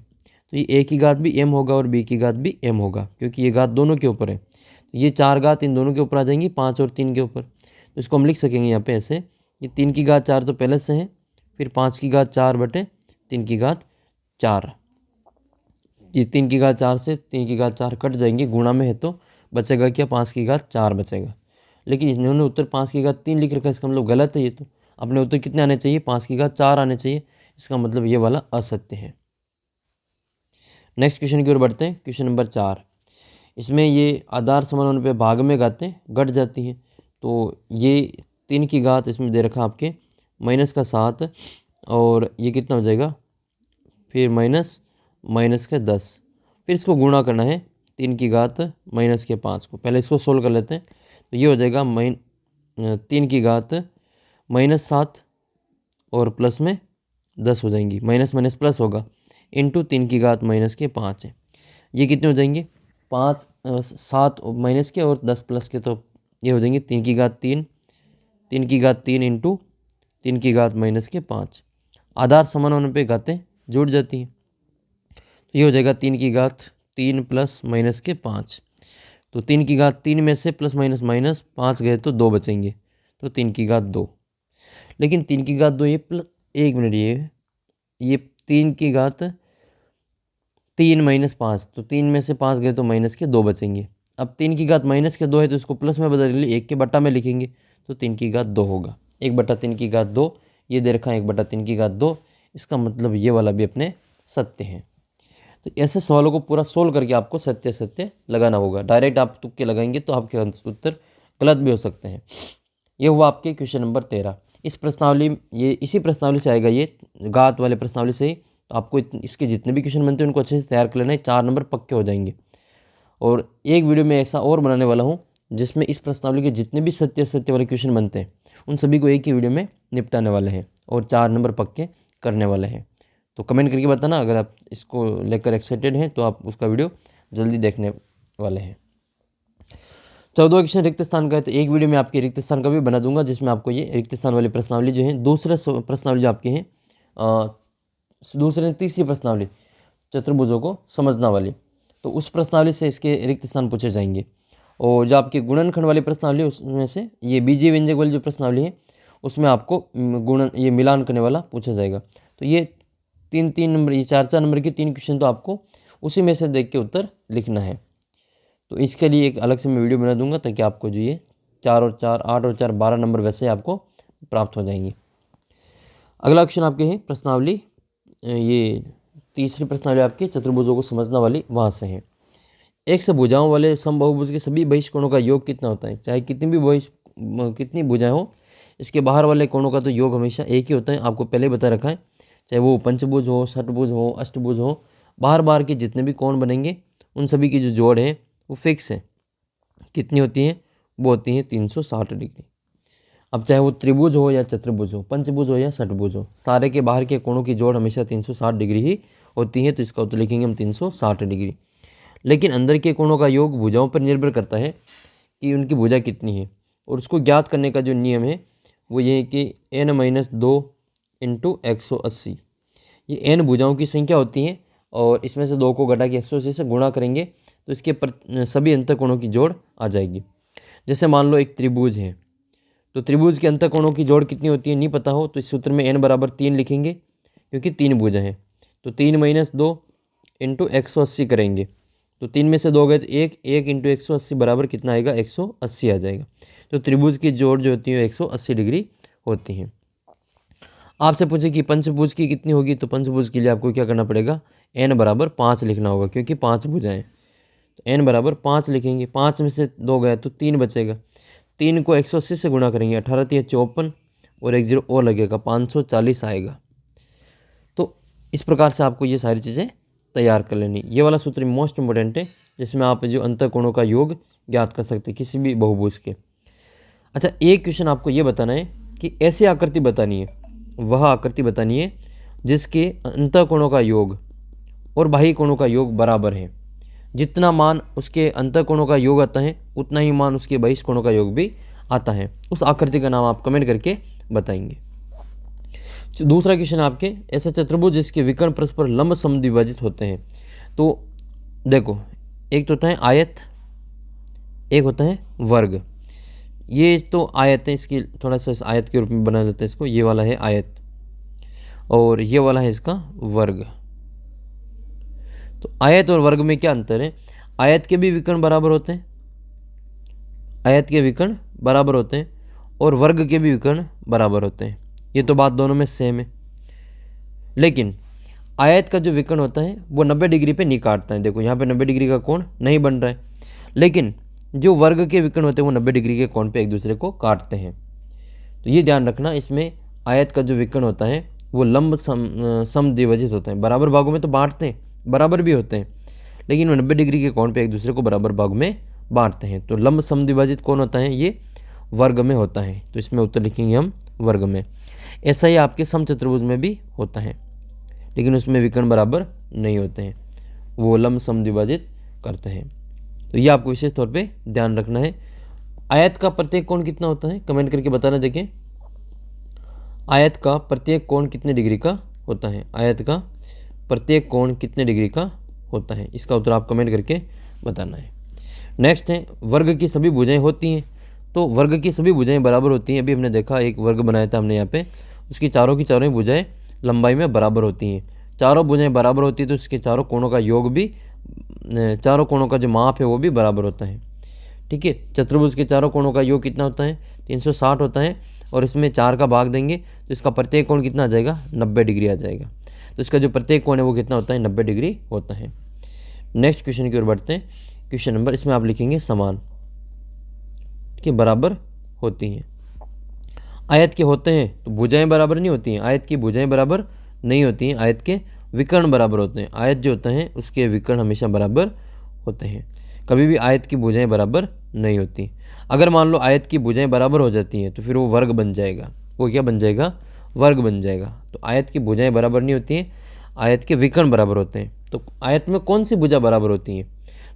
तो ये a की घात भी m होगा और b की घात भी m होगा, क्योंकि ये घात दोनों के ऊपर है। ये 4 घात इन दोनों के ऊपर आ जाएंगी, 5 और 3 के ऊपर। तो इसको हम लिख सकेंगे यहाँ पे ऐसे, ये 3 की घात 4 तो पहले से है, फिर 5 की घात 4/3 की घात 4। ये 3 की घात 4 से 3 की घात 4 कट जाएंगे, गुणा में है तो बचेगा क्या, 5 की घात 4 बचेगा। लेकिन इन्होंने उत्तर 5 की घात 3 लिख रखा है, इसका मतलब गलत है। ये तो अपने उत्तर कितने आने चाहिए, 5 की घात 4 आने चाहिए। इसका मतलब ये वाला असत्य है। नेक्स्ट क्वेश्चन की ओर बढ़ते हैं। क्वेश्चन नंबर 4, इसमें ये आधार समान होने पे भाग में घातें घट जाती हैं। तो ये 3 की घात इसमें दे रखा आपके -7 और ये कितना हो जाएगा, फिर -10, फिर इसको गुणा करना है 3 की घात -5 को। पहले इसको सोल्व कर लेते हैं। तो ये हो जाएगा 3 की घात -7 और प्लस में 10 हो जाएंगी, माइनस माइनस प्लस होगा, इंटू 3 की घात -5 है। ये कितने हो जाएंगे, 5 7 माइनस के और 10 प्लस के, तो ये हो जाएंगे 3 की घात 3, 3 की घात 3 इंटू 3 की घात -5। आधार समान होने पे घातें जुड़ जाती हैं। तो ये हो जाएगा 3 की घात 3 प्लस -5। तो 3 की घात 3 में से प्लस माइनस 5 गए तो 2 बचेंगे, तो 3 की घात 2। लेकिन 3 की घात 2 ये प्लस, 1 मिनट, ये 3 की घात 3 -5, तो 3 में से 5 गए तो माइनस के 2 बचेंगे। अब 3 की घात -2 है तो इसको प्लस में बदल लिए, 1 के बट्टा में लिखेंगे, तो 3 की घात 2 होगा। 1/3 की घात 2, ये दे रखा है 1/3 की घात 2। इसका मतलब ये वाला भी अपने सत्य है। तो ऐसे सवालों को पूरा सोल्व करके आपको सत्य सत्य लगाना होगा। डायरेक्ट आप तुक्के लगाएंगे तो आपके उत्तर गलत भी हो सकते हैं। ये हुआ आपके क्वेश्चन नंबर 13। इस प्रश्नावली, ये इसी प्रश्नावली से आएगा, ये घात वाले प्रश्नावली से ही। तो आपको इसके जितने भी क्वेश्चन बनते हैं उनको अच्छे से तैयार कर लेना है, 4 नंबर पक्के हो जाएंगे। और एक वीडियो में ऐसा और बनाने वाला हूँ जिसमें इस प्रश्नावली के जितने भी सत्य सत्य वाले क्वेश्चन बनते हैं उन सभी को एक ही वीडियो में निपटाने वाले हैं और 4 नंबर पक्के करने वाले हैं। तो कमेंट करके बताना अगर आप इसको लेकर एक्साइटेड हैं, तो आप उसका वीडियो जल्दी देखने वाले हैं। 14वां क्वेश्चन रिक्त स्थान का है, तो एक वीडियो में आपके रिक्त स्थान का भी बना दूंगा, जिसमें आपको ये रिक्त स्थान वाली प्रश्नावली जो है, दूसरे प्रश्नावली जो आपके हैं दूसरे तीसरी प्रश्नावली चतुर्भुजों को समझना वाली, तो उस प्रश्नावली से इसके रिक्त स्थान पूछे जाएंगे। और जो आपके गुणनखंड वाली प्रश्नावली उसमें से ये बीजीय व्यंजक वाली जो प्रश्नावली है उसमें आपको गुणन ये मिलान करने वाला पूछा जाएगा। तो ये 3-3 नंबर, ये 4-4 नंबर के 3 क्वेश्चन तो आपको उसी में से देख के उत्तर लिखना है। तो इसके लिए एक अलग से मैं वीडियो बना दूंगा, ताकि आपको जो ये 4 और 4 8 और 4 12 नंबर वैसे आपको प्राप्त हो जाएंगे। अगला क्वेश्चन आपके हैं प्रश्नावली, ये तीसरी प्रश्नावली आपके चतुर्भुजों को समझना वाली, वहाँ से है। एक से भुजाओं वाले समबाहुभुज के सभी बहिष्कोणों का योग कितना होता है? चाहे कितनी भुजाएं हो, इसके बाहर वाले कोणों का तो योग हमेशा एक ही होता है, आपको पहले बता रखा है। चाहे वो पंचभुज हो, षटभुज हो, अष्टभुज हो, बाहर के जितने भी कोण बनेंगे उन सभी की जो जोड़ है वो फिक्स है। कितनी होती है? वो होती है 360 डिग्री। अब चाहे वो त्रिभुज हो या चतुर्भुज हो, पंचभुज हो या षटभुज हो, सारे के बाहर के कोणों की जोड़ हमेशा 360 डिग्री ही होती है। तो इसका उत्तर लिखेंगे हम 360 डिग्री। लेकिन अंदर के कोणों का योग भुजाओं पर निर्भर करता है कि उनकी भुजा कितनी है, और उसको ज्ञात करने का जो नियम है वो ये है कि n-2 × 180। ये n भुजाओं की संख्या होती है, और इसमें से 2 को घटा के 180 से गुणा करेंगे तो इसके सभी अंतःकोणों की जोड़ आ जाएगी। जैसे मान लो एक त्रिभुज है, तो त्रिभुज के अंतःकोणों की जोड़ कितनी होती है नहीं पता हो, तो इस सूत्र में n = 3 लिखेंगे, क्योंकि 3 भुजा हैं। तो 3-2 × 180 करेंगे, तो 3 में से 2 गए तो 1 × 180 बराबर कितना आएगा? 180 आ जाएगा। तो त्रिभुज की जोड़ जो होती है 180 डिग्री होती है। आपसे पूछे कि पंचभुज की कितनी होगी, तो पंचभुज के लिए आपको क्या करना पड़ेगा? n = 5 लिखना होगा, क्योंकि 5 भुजाएं। तो n = 5 लिखेंगे, 5 में से 2 गए तो 3 बचेगा। 3 को 180 से गुणा करेंगे, 18 × 54 और 1 0 और लगेगा, 540 आएगा। तो इस प्रकार से आपको ये सारी चीज़ें तैयार कर लेनी। ये वाला सूत्र मोस्ट इंपॉर्टेंट है, जिसमें आप जो अंतःकोणों का योग ज्ञात कर सकते हैं किसी भी बहुभुज के। अच्छा, एक क्वेश्चन आपको ये बताना है कि ऐसी आकृति बतानी है, वह आकृति बतानी है जिसके अंतःकोणों का योग और बाह्य कोणों का योग बराबर है। जितना मान उसके अंतःकोणों का योग आता है, उतना ही मान उसके बहिष्कोणों का योग भी आता है। उस आकृति का नाम आप कमेंट करके बताएंगे। दूसरा क्वेश्चन आपके, ऐसा चतुर्भुज जिसके विकर्ण परस्पर लंब समद्विभाजित होते हैं। तो देखो, एक तो होता है आयत, एक होता है वर्ग। ये तो आयत है, इसकी थोड़ा सा आयत के रूप में बना लेते हैं इसको। ये वाला है आयत और ये वाला है इसका वर्ग। तो आयत और वर्ग में क्या अंतर है? आयत के भी विकर्ण बराबर होते हैं, आयत के विकर्ण बराबर होते हैं, और वर्ग के भी विकर्ण बराबर होते हैं। ये तो बात दोनों में सेम है। लेकिन आयत का जो विकर्ण होता है वो 90 डिग्री पे नहीं काटता है। देखो यहाँ पे 90 डिग्री का कोण नहीं बन रहा है, लेकिन जो वर्ग के विकर्ण होते हैं वो 90 डिग्री के कोण पे एक दूसरे को काटते हैं। तो ये ध्यान रखना, इसमें आयत का जो विकर्ण होता है वो लंब समद्विभाजित होता है। बराबर भागों में तो बांटते हैं, बराबर भी होते हैं, लेकिन वो 90 डिग्री के कोण पे एक दूसरे को बराबर भाग में बांटते हैं। तो लंब समद्विभाजित कौन होता है? ये वर्ग में होता है। तो इसमें उत्तर लिखेंगे हम वर्ग में। ऐसा ही आपके समचतुर्भुज में भी होता है, लेकिन उसमें विकर्ण बराबर नहीं होते हैं, वो लंब समद्विभाजित करते हैं। तो ये आपको विशेष तौर पे ध्यान रखना है। आयत का प्रत्येक कोण कितना होता है? कमेंट करके बताना। देखें, आयत का प्रत्येक कोण कितने डिग्री का होता है? आयत का प्रत्येक कोण कितने डिग्री का होता है? इसका उत्तर आप कमेंट करके बताना है। नेक्स्ट है, वर्ग की सभी भुजाएं होती हैं। तो वर्ग की सभी भुजाएं बराबर होती हैं। अभी हमने देखा, एक वर्ग बनाया था हमने यहाँ पे, उसकी चारों की चारों भुजाएं लंबाई में बराबर होती हैं। चारों भुजाएं बराबर होती है तो उसके चारों कोणों का योग भी, चारों कोणों का जो माप है वो भी बराबर होता है। ठीक है, चतुर्भुज के चारों कोणों का योग कितना होता है? 360 होता है, और इसमें 4 का भाग देंगे तो इसका प्रत्येक कोण कितना आ जाएगा? 90 डिग्री आ जाएगा। तो इसका जो प्रत्येक कोण है वो कितना होता है? 90 डिग्री होता है। नेक्स्ट क्वेश्चन की ओर बढ़ते हैं। क्वेश्चन नंबर, इसमें आप लिखेंगे समान के बराबर होती हैं। आयत के होते हैं तो भुजाएं बराबर नहीं होती हैं, आयत की भुजाएं बराबर नहीं होती हैं, आयत के विकर्ण बराबर होते हैं। आयत जो होता है उसके विकर्ण हमेशा बराबर होते हैं, कभी भी आयत की भुजाएं बराबर नहीं होती। अगर मान लो आयत की भुजाएं बराबर हो जाती हैं तो फिर वो वर्ग बन जाएगा। वो क्या बन जाएगा? वर्ग बन जाएगा। तो आयत की भुजाएं बराबर नहीं होती हैं, आयत के विकर्ण बराबर होते हैं। तो आयत में कौन सी भुजा बराबर होती है?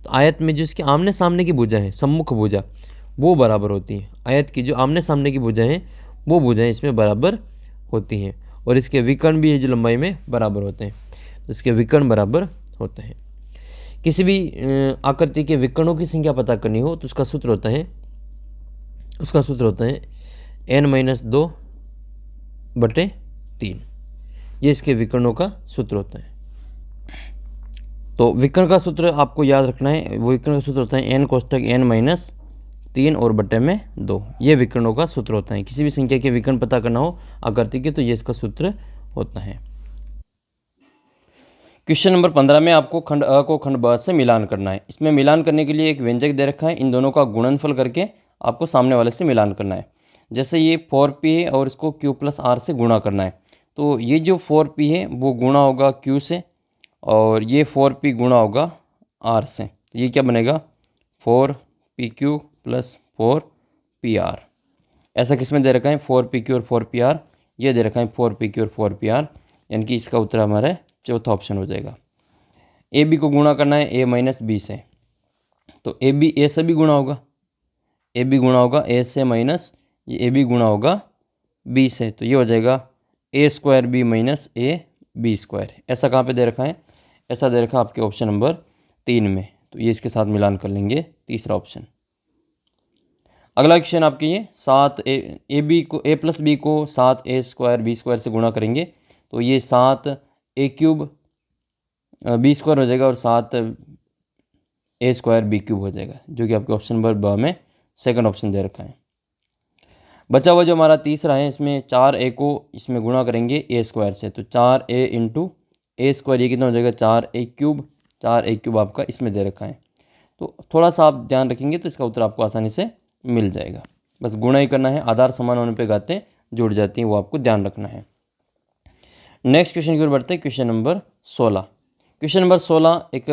तो आयत में जो इसके आमने सामने की भुजा है, सम्मुख भुजा, वो बराबर होती हैं। आयत की जो आमने सामने की भुजाएं हैं वो भुजाएं इसमें बराबर होती हैं और इसके विकर्ण भी जो लंबाई में बराबर होते हैं, तो इसके विकर्ण बराबर होते हैं। किसी भी आकृति के विकर्णों की संख्या पता करनी हो तो उसका सूत्र होता है n-2/3। ये इसके विकर्णों का सूत्र होता है। तो विकर्ण का सूत्र आपको याद रखना है, वो विकर्ण का सूत्र होता है n कोष्टक n-3 और बटे में 2। ये विकर्णों का सूत्र होता है। किसी भी संख्या के विकर्ण पता करना हो आकृति के तो ये इसका सूत्र होता है। क्वेश्चन नंबर 15 में आपको खंड अ को खंड ब से मिलान करना है। इसमें मिलान करने के लिए एक व्यंजक दे रखा है, इन दोनों का गुणनफल करके आपको सामने वाले से मिलान करना है। जैसे ये 4p है और इसको q + r से गुणा करना है, तो ये जो 4p है वो गुणा होगा q से और ये 4p गुणा होगा r से। तो ये क्या बनेगा 4pq + 4pr। ऐसा किसमें दे रखा है 4pq और 4pr, ये दे रखा है 4pq और 4pr, यानी कि इसका उत्तर हमारा चौथा ऑप्शन हो जाएगा। ए बी को गुणा करना है a - b से, तो ए बी ए से भी गुणा होगा, ए बी गुणा होगा ए से माइनस ये ए बी गुणा होगा बी से, तो ये हो जाएगा a² b - ab²। ऐसा कहाँ पे दे रखा है, ऐसा दे रखा है आपके ऑप्शन नंबर 3 में, तो ये इसके साथ मिलान कर लेंगे, तीसरा ऑप्शन। अगला क्वेश्चन आपके ये 7 a + b को 7a² b² से गुणा करेंगे, तो ये 7a³ b² हो जाएगा और 7a² b³ हो जाएगा, जो कि आपके ऑप्शन नंबर ब में सेकंड ऑप्शन दे रखा है। बचा हुआ जो हमारा तीसरा है, इसमें 4a को इसमें गुणा करेंगे a² से, तो 4a × a² ये कितना हो जाएगा 4a³ आपका इसमें दे रखा है। तो थोड़ा सा आप ध्यान रखेंगे तो इसका उत्तर आपको आसानी से मिल जाएगा। बस गुणा ही करना है, आधार समान होने पे घातें जुड़ जाती हैं, वो आपको ध्यान रखना है। नेक्स्ट क्वेश्चन की ओर बढ़ते हैं, क्वेश्चन नंबर 16। क्वेश्चन नंबर 16, एक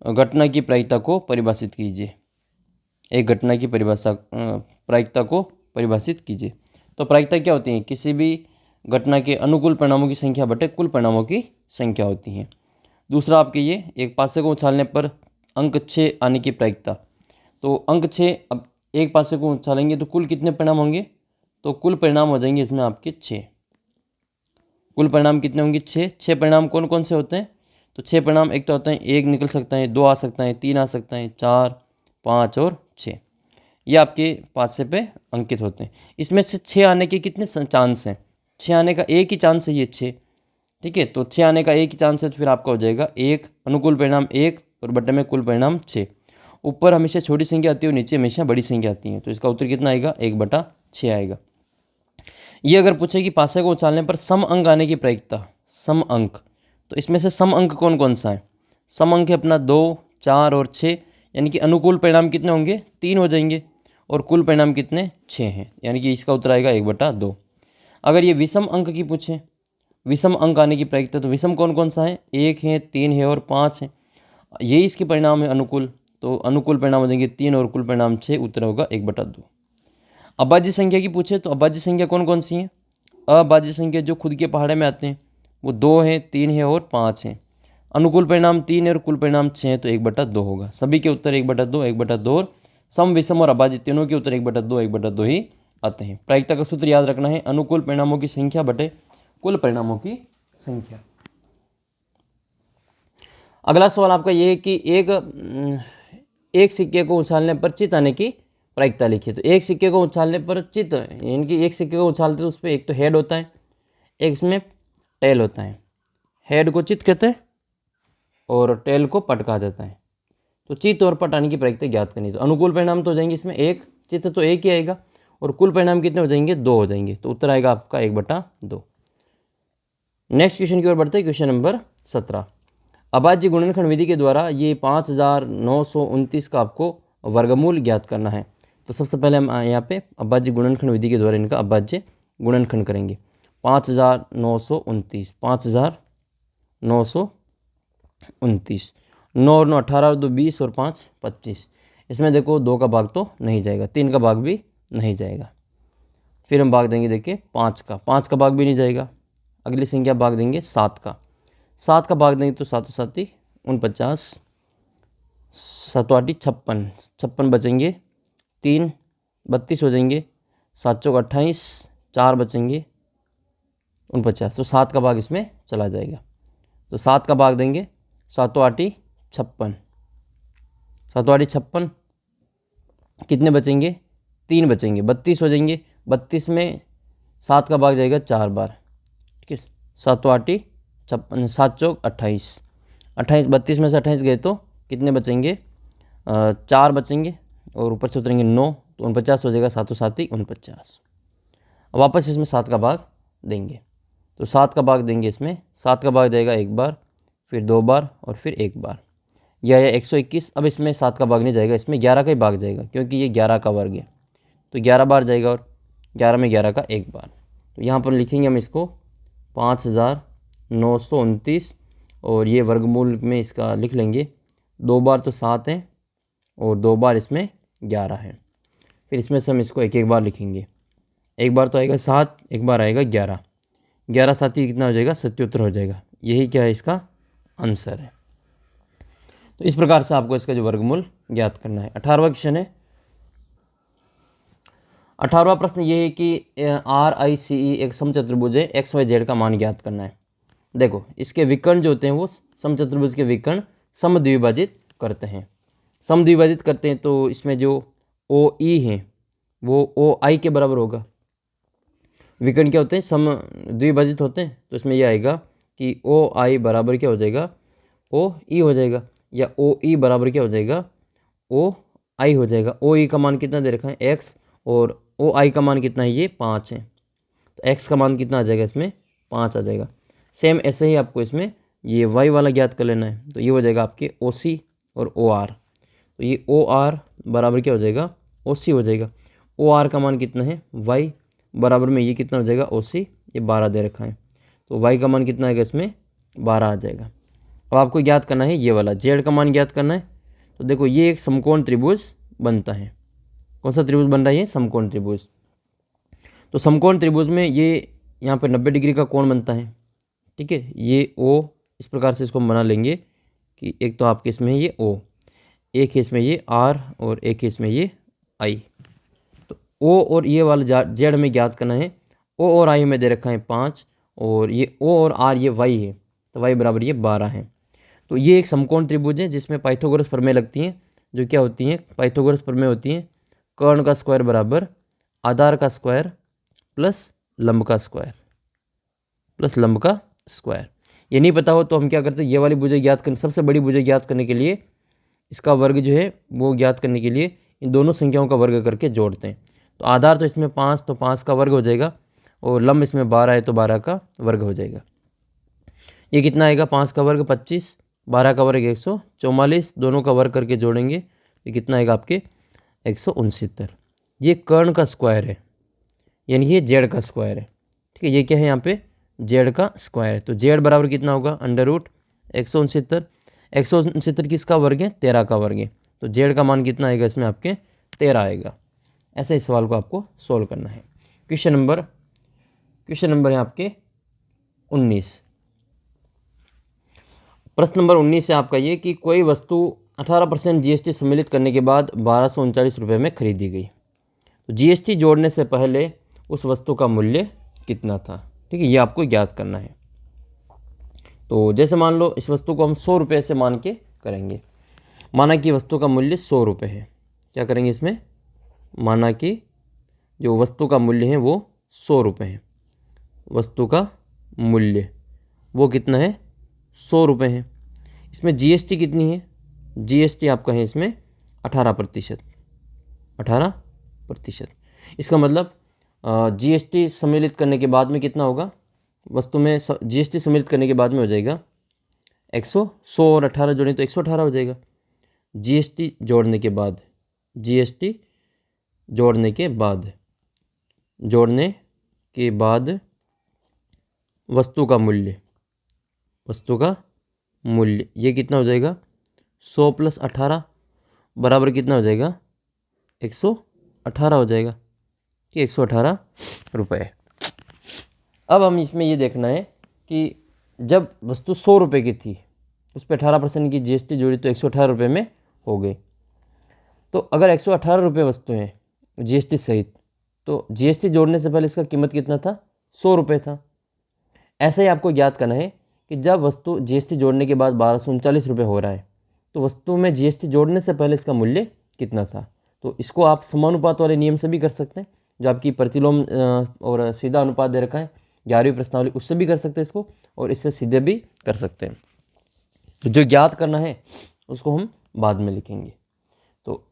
घटना की प्रायिकता को परिभाषित कीजिए। एक घटना की प्रायिकता को परिभाषित कीजिए। तो प्रायिकता क्या होती है, किसी भी घटना के अनुकूल परिणामों की संख्या बटे कुल परिणामों की संख्या होती है। दूसरा आपके ये एक पासे को उछालने पर अंक 6 आने की प्रायिकता, तो अंक 6, अब एक पासे को उछालेंगे तो कुल कितने परिणाम होंगे, तो कुल परिणाम हो जाएंगे इसमें आपके 6। कुल परिणाम कितने होंगे 6। 6 परिणाम कौन कौन से होते हैं, तो 6 परिणाम एक तो होता है 1 निकल सकता है, 2 आ सकता है, 3 आ सकता है, 4, 5 और 6, ये आपके पासे पे अंकित होते हैं। इसमें से 6 आने के कितने चांस हैं, 6 आने का एक ही चांस है ये 6, ठीक है। तो 6 आने का एक ही चांस है, तो फिर आपका हो जाएगा 1 अनुकूल परिणाम 1 और बटे में कुल परिणाम 6। ऊपर हमेशा छोटी संख्या आती है और नीचे हमेशा बड़ी संख्या आती है, तो इसका उत्तर कितना आएगा 1/6 आएगा। ये अगर पूछे कि पासे को उछालने पर सम अंक आने की प्रायिकता, सम अंक, तो इसमें से सम अंक कौन कौन सा है, सम अंक है अपना 2, 4 और 6, यानी कि अनुकूल परिणाम कितने होंगे 3 हो जाएंगे और कुल परिणाम कितने 6 हैं, यानी कि इसका उत्तर आएगा 1/2। अगर ये विषम अंक की पूछे, विषम अंक आने की प्रायिकता, तो विषम कौन कौन सा है, 1 है, 3 है और 5 है, यही इसके परिणाम है अनुकूल, तो अनुकूल परिणाम हो जाएंगे 3 और कुल परिणाम 6, उत्तर होगा 1/2। अभाज्य संख्या की पूछे तो अभाज्य संख्या कौन कौन सी हैं, अभाज्य संख्या जो खुद के पहाड़े में आते हैं वो 2 है, 3 है और 5 हैं। अनुकूल परिणाम 3 है और कुल परिणाम 6 है, तो 1/2 होगा। सभी के उत्तर 1/2, 1/2 और सम विषम और अभाज्य तीनों के उत्तर 1/2, 1/2 ही आते हैं। प्रायिकता का सूत्र याद रखना है, अनुकूल परिणामों की संख्या बटे कुल परिणामों की संख्या। अगला सवाल आपका ये है कि एक सिक्के को उछालने पर चित आने की प्रायिकता लिखिए। तो एक सिक्के को उछालने पर चित, यानी कि एक सिक्के को उछालते तो उस पर एक तो हेड होता है, एक इसमें टेल होता है। हेड को चित कहते हैं और टेल को पट कहा जाता है। तो चित और पट आने की प्रायिकता ज्ञात करनी, तो अनुकूल परिणाम तो हो जाएंगे इसमें एक, चित तो एक ही आएगा और कुल परिणाम कितने हो जाएंगे 2 हो जाएंगे, तो उत्तर आएगा आपका 1/2। नेक्स्ट क्वेश्चन की ओर बढ़ते हैं, क्वेश्चन नंबर 17। अभाज्य गुणनखंड विधि के द्वारा ये 5929 का आपको वर्गमूल ज्ञात करना है। तो सबसे पहले हम यहाँ पे अभाज्य गुणनखंड विधि के द्वारा इनका अभाज्य गुणनखंड करेंगे। 5929, 5929, 9 और 9 18 और 2 20 और 5 25। इसमें देखो 2 का भाग तो नहीं जाएगा, 3 का भाग भी नहीं जाएगा। फिर हम भाग देंगे देखिए 5 का भाग भी नहीं जाएगा। अगली संख्या भाग देंगे 7 का भाग देंगे तो 7 7 49, 7 8 56 बचेंगे 3 32 हो जाएंगे, 7 चौक 28, 4 बचेंगे 49, तो 7 का भाग इसमें चला जाएगा। तो 7 का भाग देंगे, 7 8 56, 7 8 56, कितने बचेंगे? 3 बचेंगे, 32 हो जाएंगे। 32 में 7 का भाग जाएगा 4 बार, ठीक है। 7 8 56, 7 चौक 28, 28 32 में से 28 गए तो कितने बचेंगे? 4 बचेंगे और ऊपर से उतरेंगे 9, तो 49 हो जाएगा। 7 7 49। वापस इसमें 7 का भाग देंगे, तो 7 का भाग देंगे इसमें, 7 का भाग देगा 1 बार, फिर 2 बार और फिर 1 बार, यह है 121। अब इसमें 7 का भाग नहीं जाएगा, इसमें 11 का ही भाग जाएगा, क्योंकि ये 11 का वर्ग है, तो 11 बार जाएगा और 11 में 11 का 1 बार। तो यहाँ पर लिखेंगे हम इसको 5929, और ये वर्गमूल में इसका लिख लेंगे। 2 बार तो 7 है और 2 बार इसमें 11 है, फिर इसमें से हम इसको एक एक बार लिखेंगे। 1 बार तो आएगा 7, 1 बार आएगा 11, 11 7 ही कितना हो जाएगा? 77 हो जाएगा। यही क्या है? इसका आंसर है। तो इस प्रकार से आपको इसका जो वर्गमूल ज्ञात करना है। 18वां क्वेश्चन है। 18वां प्रश्न ये है कि RICE एक समचतुर्भुज है, XYZ का मान ज्ञात करना है। देखो, इसके विकर्ण जो होते हैं वो समचतुर्भुज के विकर्ण समद्विभाजित करते हैं। समद्विभाजित करते हैं तो इसमें जो OE है वो OI के बराबर होगा। विकर्ण क्या होते हैं? समद्विभाजित होते हैं, तो इसमें यह आएगा कि OI बराबर क्या हो जाएगा? OE हो जाएगा, या OE बराबर क्या हो जाएगा? OI हो जाएगा। OE का मान कितना दे रखा है? X, और OI का मान कितना है? ये 5 है, तो X का मान कितना आ जाएगा? इसमें 5 आ जाएगा। सेम ऐसे ही आपको इसमें ये Y वाला ज्ञात कर लेना है, तो ये हो जाएगा आपके OC और OR। तो ये OR बराबर क्या हो जाएगा? OC हो जाएगा। OR का मान कितना है? Y बराबर में ये कितना हो जाएगा? OC, ये 12 दे रखा है, तो Y का मान कितना आएगा? इसमें 12 आ जाएगा। अब आपको ज्ञात करना है ये वाला Z का मान ज्ञात करना है। तो देखो, ये एक समकोण त्रिभुज बनता है। कौन सा त्रिभुज बन रहा है? ये समकोण त्रिभुज। तो समकोण त्रिभुज में ये यहाँ पर 90 डिग्री का कोण बनता है, ठीक है। ये O, इस प्रकार से इसको बना लेंगे कि एक तो आपके इसमें ये O, एक है इसमें ये R, और एक है इसमें ये I। तो O और ये वाला Z में ज्ञात करना है। O और I में दे रखा है 5, और ये O और R ये Y है, तो Y बराबर ये 12 है। तो ये एक समकोण त्रिभुज है जिसमें पाइथागोरस प्रमेय लगती हैं, जो क्या होती हैं? पाइथागोरस प्रमेय होती हैं। कर्ण का स्क्वायर बराबर आधार का स्क्वायर प्लस लंब का स्क्वायर प्लस लंब का स्क्वायर। ये नहीं पता हो तो हम क्या करते हैं? ये वाली भुजा ज्ञात करने, सबसे बड़ी भुजा ज्ञात करने के लिए, इसका वर्ग जो है वो ज्ञात करने के लिए इन दोनों संख्याओं का वर्ग करके जोड़ते हैं। तो आधार तो इसमें 5, तो 5 का वर्ग हो जाएगा, और लंब इसमें 12 है, तो 12 का वर्ग हो जाएगा। ये कितना आएगा? 5 का वर्ग 25, 12 का वर्ग 144, दोनों का वर्ग करके जोड़ेंगे तो कितना आएगा आपके? 169। ये कर्ण का स्क्वायर है, यानी ये जेड का स्क्वायर है, ठीक है। ये क्या है? यहाँ पे जेड का स्क्वायर है, तो जेड बराबर कितना होगा? Under root 169। 169 किसका वर्ग है? 13 का वर्ग है, तो जेड का मान कितना आएगा? इसमें आपके 13 आएगा। ऐसे इस सवाल को आपको सोल्व करना है। क्वेश्चन नंबर है आपके 19। प्रश्न नंबर 19 है आपका ये कि कोई वस्तु 18% GST सम्मिलित करने के बाद 1239 रुपये में खरीदी गई, तो GST जोड़ने से पहले उस वस्तु का मूल्य कितना था, ठीक है। ये आपको ज्ञात करना है। तो जैसे मान लो इस वस्तु को हम 100 रुपये से मान के करेंगे। माना कि वस्तु का मूल्य 100 रुपये है। क्या करेंगे इसमें? माना कि जो वस्तु का मूल्य है वो 100 रुपये है। वस्तु का मूल्य वो कितना है? 100 रुपये है। इसमें GST कितनी है? GST आपका है इसमें 18%। 18%। इसका मतलब GST सम्मिलित करने के बाद में कितना होगा? वस्तु में GST सम्मिलित करने के बाद में हो जाएगा 100 और 18 जोड़ें तो 118 हो जाएगा। GST जोड़ने के बाद, GST जोड़ने के बाद वस्तु का मूल्य ये कितना हो जाएगा? 100 + 18 बराबर कितना हो जाएगा? 118 हो जाएगा, कि 118 रुपये। अब हम इसमें ये देखना है कि जब वस्तु 100 रुपये की थी, उस पर 18% की GST जोड़ी तो 118 रुपये में हो गई। तो अगर 118 रुपये वस्तु है जीएसटी सहित, तो जीएसटी जोड़ने से पहले इसका कीमत कितना था? 100 रुपये था। ऐसा ही आपको ज्ञात करना है कि जब वस्तु जीएसटी जोड़ने के बाद 1239 रुपये हो रहा है, तो वस्तु में जीएसटी जोड़ने से पहले इसका मूल्य कितना था। तो इसको आप समानुपात वाले नियम से भी कर सकते हैं, जो आपकी प्रतिलोम और सीधा अनुपात दे रखा है 11वीं प्रश्नावली, उससे भी कर सकते हैं इसको, और इससे सीधे भी कर सकते हैं। तो जो ज्ञात करना है उसको हम बाद में लिखेंगे। तो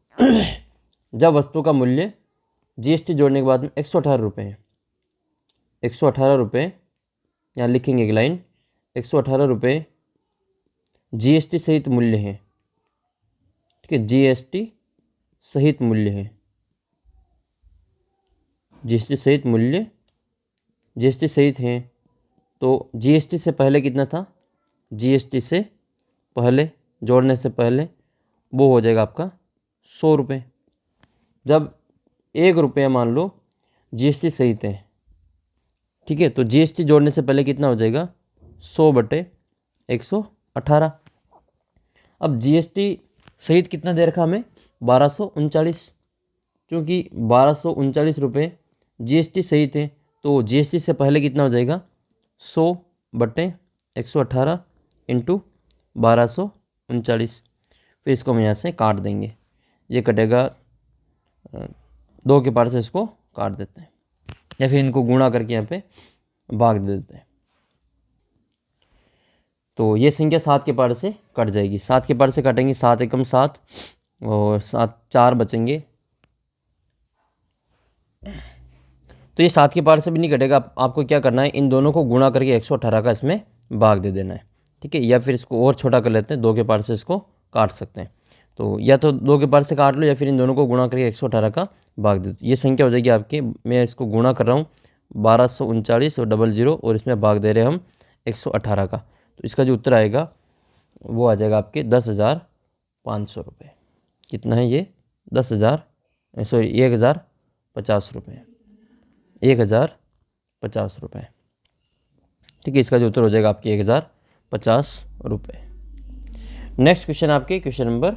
जब वस्तु का मूल्य जीएसटी जोड़ने के बाद में 118 रुपये है, 118 रुपये यहाँ लिखेंगे एक लाइन, 118 रुपये जीएसटी सहित मूल्य है। ठीक है, जीएसटी सहित मूल्य है, जीएसटी सहित मूल्य, जीएसटी सहित है। तो जीएसटी से पहले कितना था? जीएसटी से पहले जोड़ने से पहले वो हो जाएगा आपका 100 रुपये। जब 1 रुपया मान लो जीएसटी सहित है, ठीक है, तो जीएसटी जोड़ने से पहले कितना हो जाएगा? 100/118। अब जीएसटी सहित कितना दे रखा हमें? 1239। क्योंकि 1239 रुपये जीएसटी सहित है, तो जीएसटी से पहले कितना हो जाएगा? 100/118 इंटू 1239। फिर इसको हम यहाँ से काट देंगे, ये कटेगा 2 के पार से, इसको काट देते हैं, या फिर इनको गुणा करके यहाँ पे भाग दे देते हैं। तो ये संख्या 7 के पार से कट जाएगी, 7 के पार से काटेंगे, 7 एकम 7 और 7 4 बचेंगे। तो ये 7 के पार से भी नहीं कटेगा। आपको क्या करना है, इन दोनों को गुणा करके 118 का इसमें भाग दे देना है। ठीक है, या फिर इसको और छोटा कर लेते हैं, 2 के पार से इसको काट सकते हैं। तो या तो 2 के पार से काट लो, या फिर इन दोनों को गुणा करके 118 का भाग दे दो। ये संख्या हो जाएगी आपकी, मैं इसको गुणा कर रहा हूँ 1239 और 00, और इसमें भाग दे रहे हैं हम 118 का। तो इसका जो उत्तर आएगा वो आ जाएगा आपके 10,500 रुपये। कितना है ये? 1050 रुपये, 1050 रुपये। ठीक है, इसका जो उत्तर हो जाएगा आपके 1050 रुपये। नेक्स्ट क्वेश्चन आपके क्वेश्चन नंबर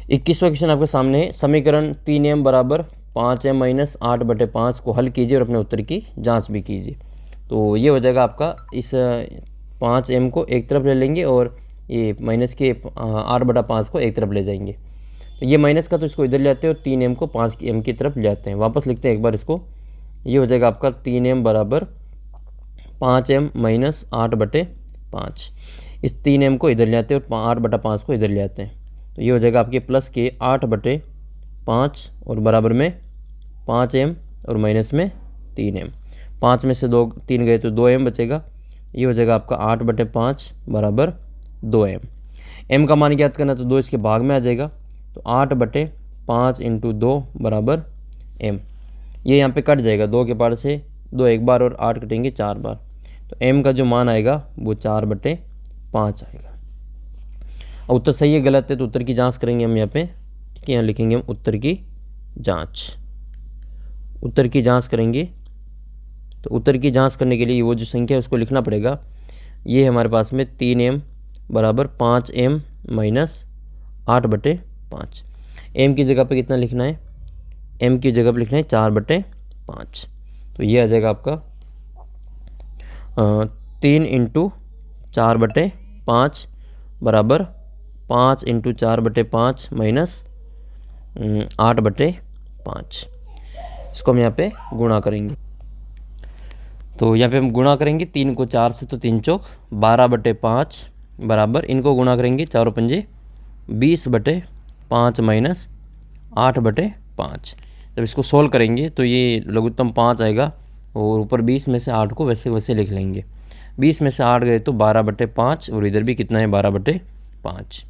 21वां क्वेश्चन आपके सामने है। समीकरण 3m बराबर 5m माइनस 8/5 को हल कीजिए और अपने उत्तर की जांच भी कीजिए। तो ये हो जाएगा आपका, इस 5m को एक तरफ ले लेंगे और ये माइनस के 8/5 को एक तरफ ले जाएंगे। तो ये माइनस का तो इसको इधर ले आते हैं और 3m को 5m की तरफ ले आते हैं। वापस लिखते हैं एक बार इसको। ये हो जाएगा आपका 3m बराबर 5m माइनस 8/5। इस 3m को इधर ले आते हैं और 8/5 को इधर ले आते हैं। तो ये हो जाएगा आपके प्लस के 8/5 और बराबर में 5m और माइनस में 3m। 5 में से 3 गए तो 2m बचेगा। ये हो जाएगा आपका 8/5 बराबर 2m। m का मान ज्ञात करना, तो 2 इसके भाग में आ जाएगा। तो 8/5 इंटू 2 बराबर m। ये यहाँ पे कट जाएगा, 2 के पार से 2 एक बार और 8 कटेंगे 4 बार। तो m का जो मान आएगा वो 4/5 आएगा। अब उत्तर सही है गलत है तो उत्तर की जांच करेंगे हम यहाँ पे। ठीक है, यहाँ लिखेंगे हम उत्तर की जांच। उत्तर की जांच करेंगे, तो उत्तर की जांच करने के लिए वो जो संख्या है उसको लिखना पड़ेगा। ये हमारे पास में 3m बराबर 5m माइनस 8/5। m की जगह पे कितना लिखना है? m की जगह पे लिखना है 4/5। तो ये आ जाएगा आपका 3 इंटू 4/5 बराबर 5 इंटू 4/5 माइनस 8/5। इसको हम यहाँ पे गुणा करेंगे। तो यहाँ पे हम गुणा करेंगे 3 को 4 से, तो 3 चौक 12/5 बराबर, इनको गुणा करेंगे 4 पंजे 20/5 माइनस 8/5। जब इसको सोल्व करेंगे तो ये लघुत्तम 5 आएगा और ऊपर 20 में से 8 को वैसे वैसे लिख लेंगे। 20 में से 8 गए तो 12/5 और इधर भी कितना है 12/5।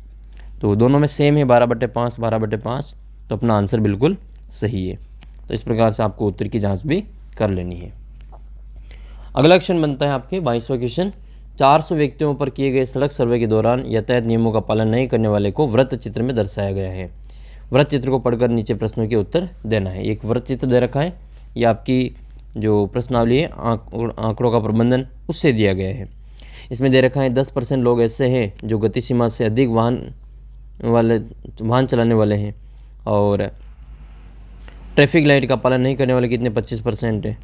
तो दोनों में सेम है 12/5 12/5, तो अपना आंसर बिल्कुल सही है। तो इस प्रकार से आपको उत्तर की जांच भी कर लेनी है। अगला क्वेश्चन बनता है आपके 22वां क्वेश्चन। 400 व्यक्तियों पर किए गए सड़क सर्वे के दौरान यातायात नियमों का पालन नहीं करने वाले को वृत्त चित्र में दर्शाया गया है। वृत्त चित्र को पढ़कर नीचे प्रश्नों के उत्तर देना है। एक वृत्त चित्र दे रखा है, ये आपकी जो प्रश्नावली है आंकड़ों का प्रबंधन उससे दिया गया है। इसमें दे रखा है 10% लोग ऐसे हैं जो गति सीमा से अधिक वाहन वाले वाहन चलाने वाले हैं, और ट्रैफिक लाइट का पालन नहीं करने वाले कितने 25% है,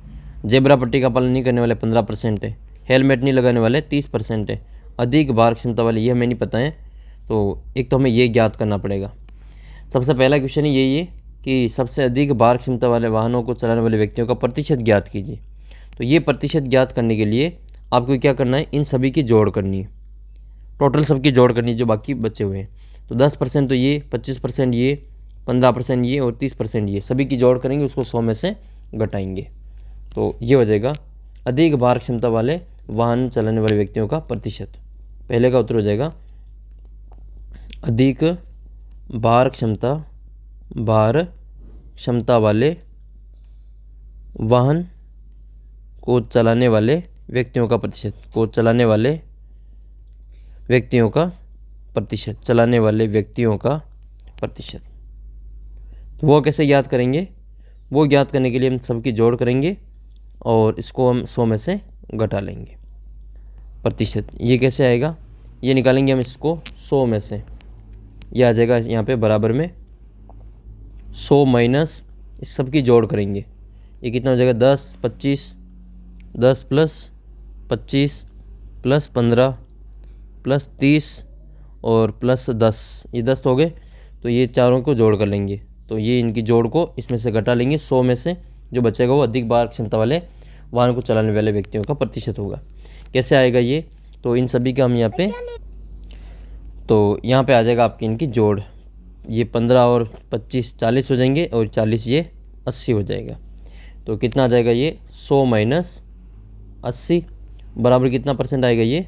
जेब्रा पट्टी का पालन नहीं करने वाले 15% है, हेलमेट नहीं लगाने वाले 30% है, अधिक भार क्षमता वाले, ये हमें नहीं पता है। तो एक तो हमें ये ज्ञात करना पड़ेगा। सबसे पहला क्वेश्चन यही है कि सबसे अधिक भार क्षमता वाले वाहनों को चलाने वाले व्यक्तियों का प्रतिशत ज्ञात कीजिए। तो ये प्रतिशत ज्ञात करने के लिए आपको क्या करना है, इन सभी की जोड़ करनी है, टोटल सबकी जोड़ करनी है जो बाकी बचे हुए हैं। तो 10% तो ये, 25% ये, 15% ये और 30% ये, सभी की जोड़ करेंगे, उसको 100 में से घटाएंगे। तो ये हो जाएगा अधिक भार क्षमता वाले वाहन चलाने वाले व्यक्तियों का प्रतिशत। पहले का उत्तर हो जाएगा अधिक भार क्षमता वाले वाहन को चलाने वाले व्यक्तियों का प्रतिशत, चलाने वाले व्यक्तियों का प्रतिशत। तो वो कैसे ज्ञात करेंगे, वो ज्ञात करने के लिए हम सबकी जोड़ करेंगे और इसको हम 100 में से घटा लेंगे प्रतिशत। ये कैसे आएगा, ये निकालेंगे हम इसको 100 में से, ये आ जाएगा यहाँ पे बराबर में 100 माइनस इस सब की जोड़ करेंगे, ये कितना हो जाएगा 10 25, 10 प्लस 25 प्लस 15 प्लस 30 और प्लस 10, ये 10 हो गए। तो ये चारों को जोड़ कर लेंगे, तो ये इनकी जोड़ को इसमें से घटा लेंगे, 100 में से जो बचेगा वो अधिक भार क्षमता वाले वाहन को चलाने वाले व्यक्तियों का प्रतिशत होगा। कैसे आएगा ये, तो इन सभी का हम यहाँ पे आ जाएगा आपकी इनकी जोड़, ये 15 और 25 40 हो जाएंगे और 40 ये 80 हो जाएगा। तो कितना आ जाएगा ये 100 माइनस 80 बराबर कितना परसेंट आएगा, ये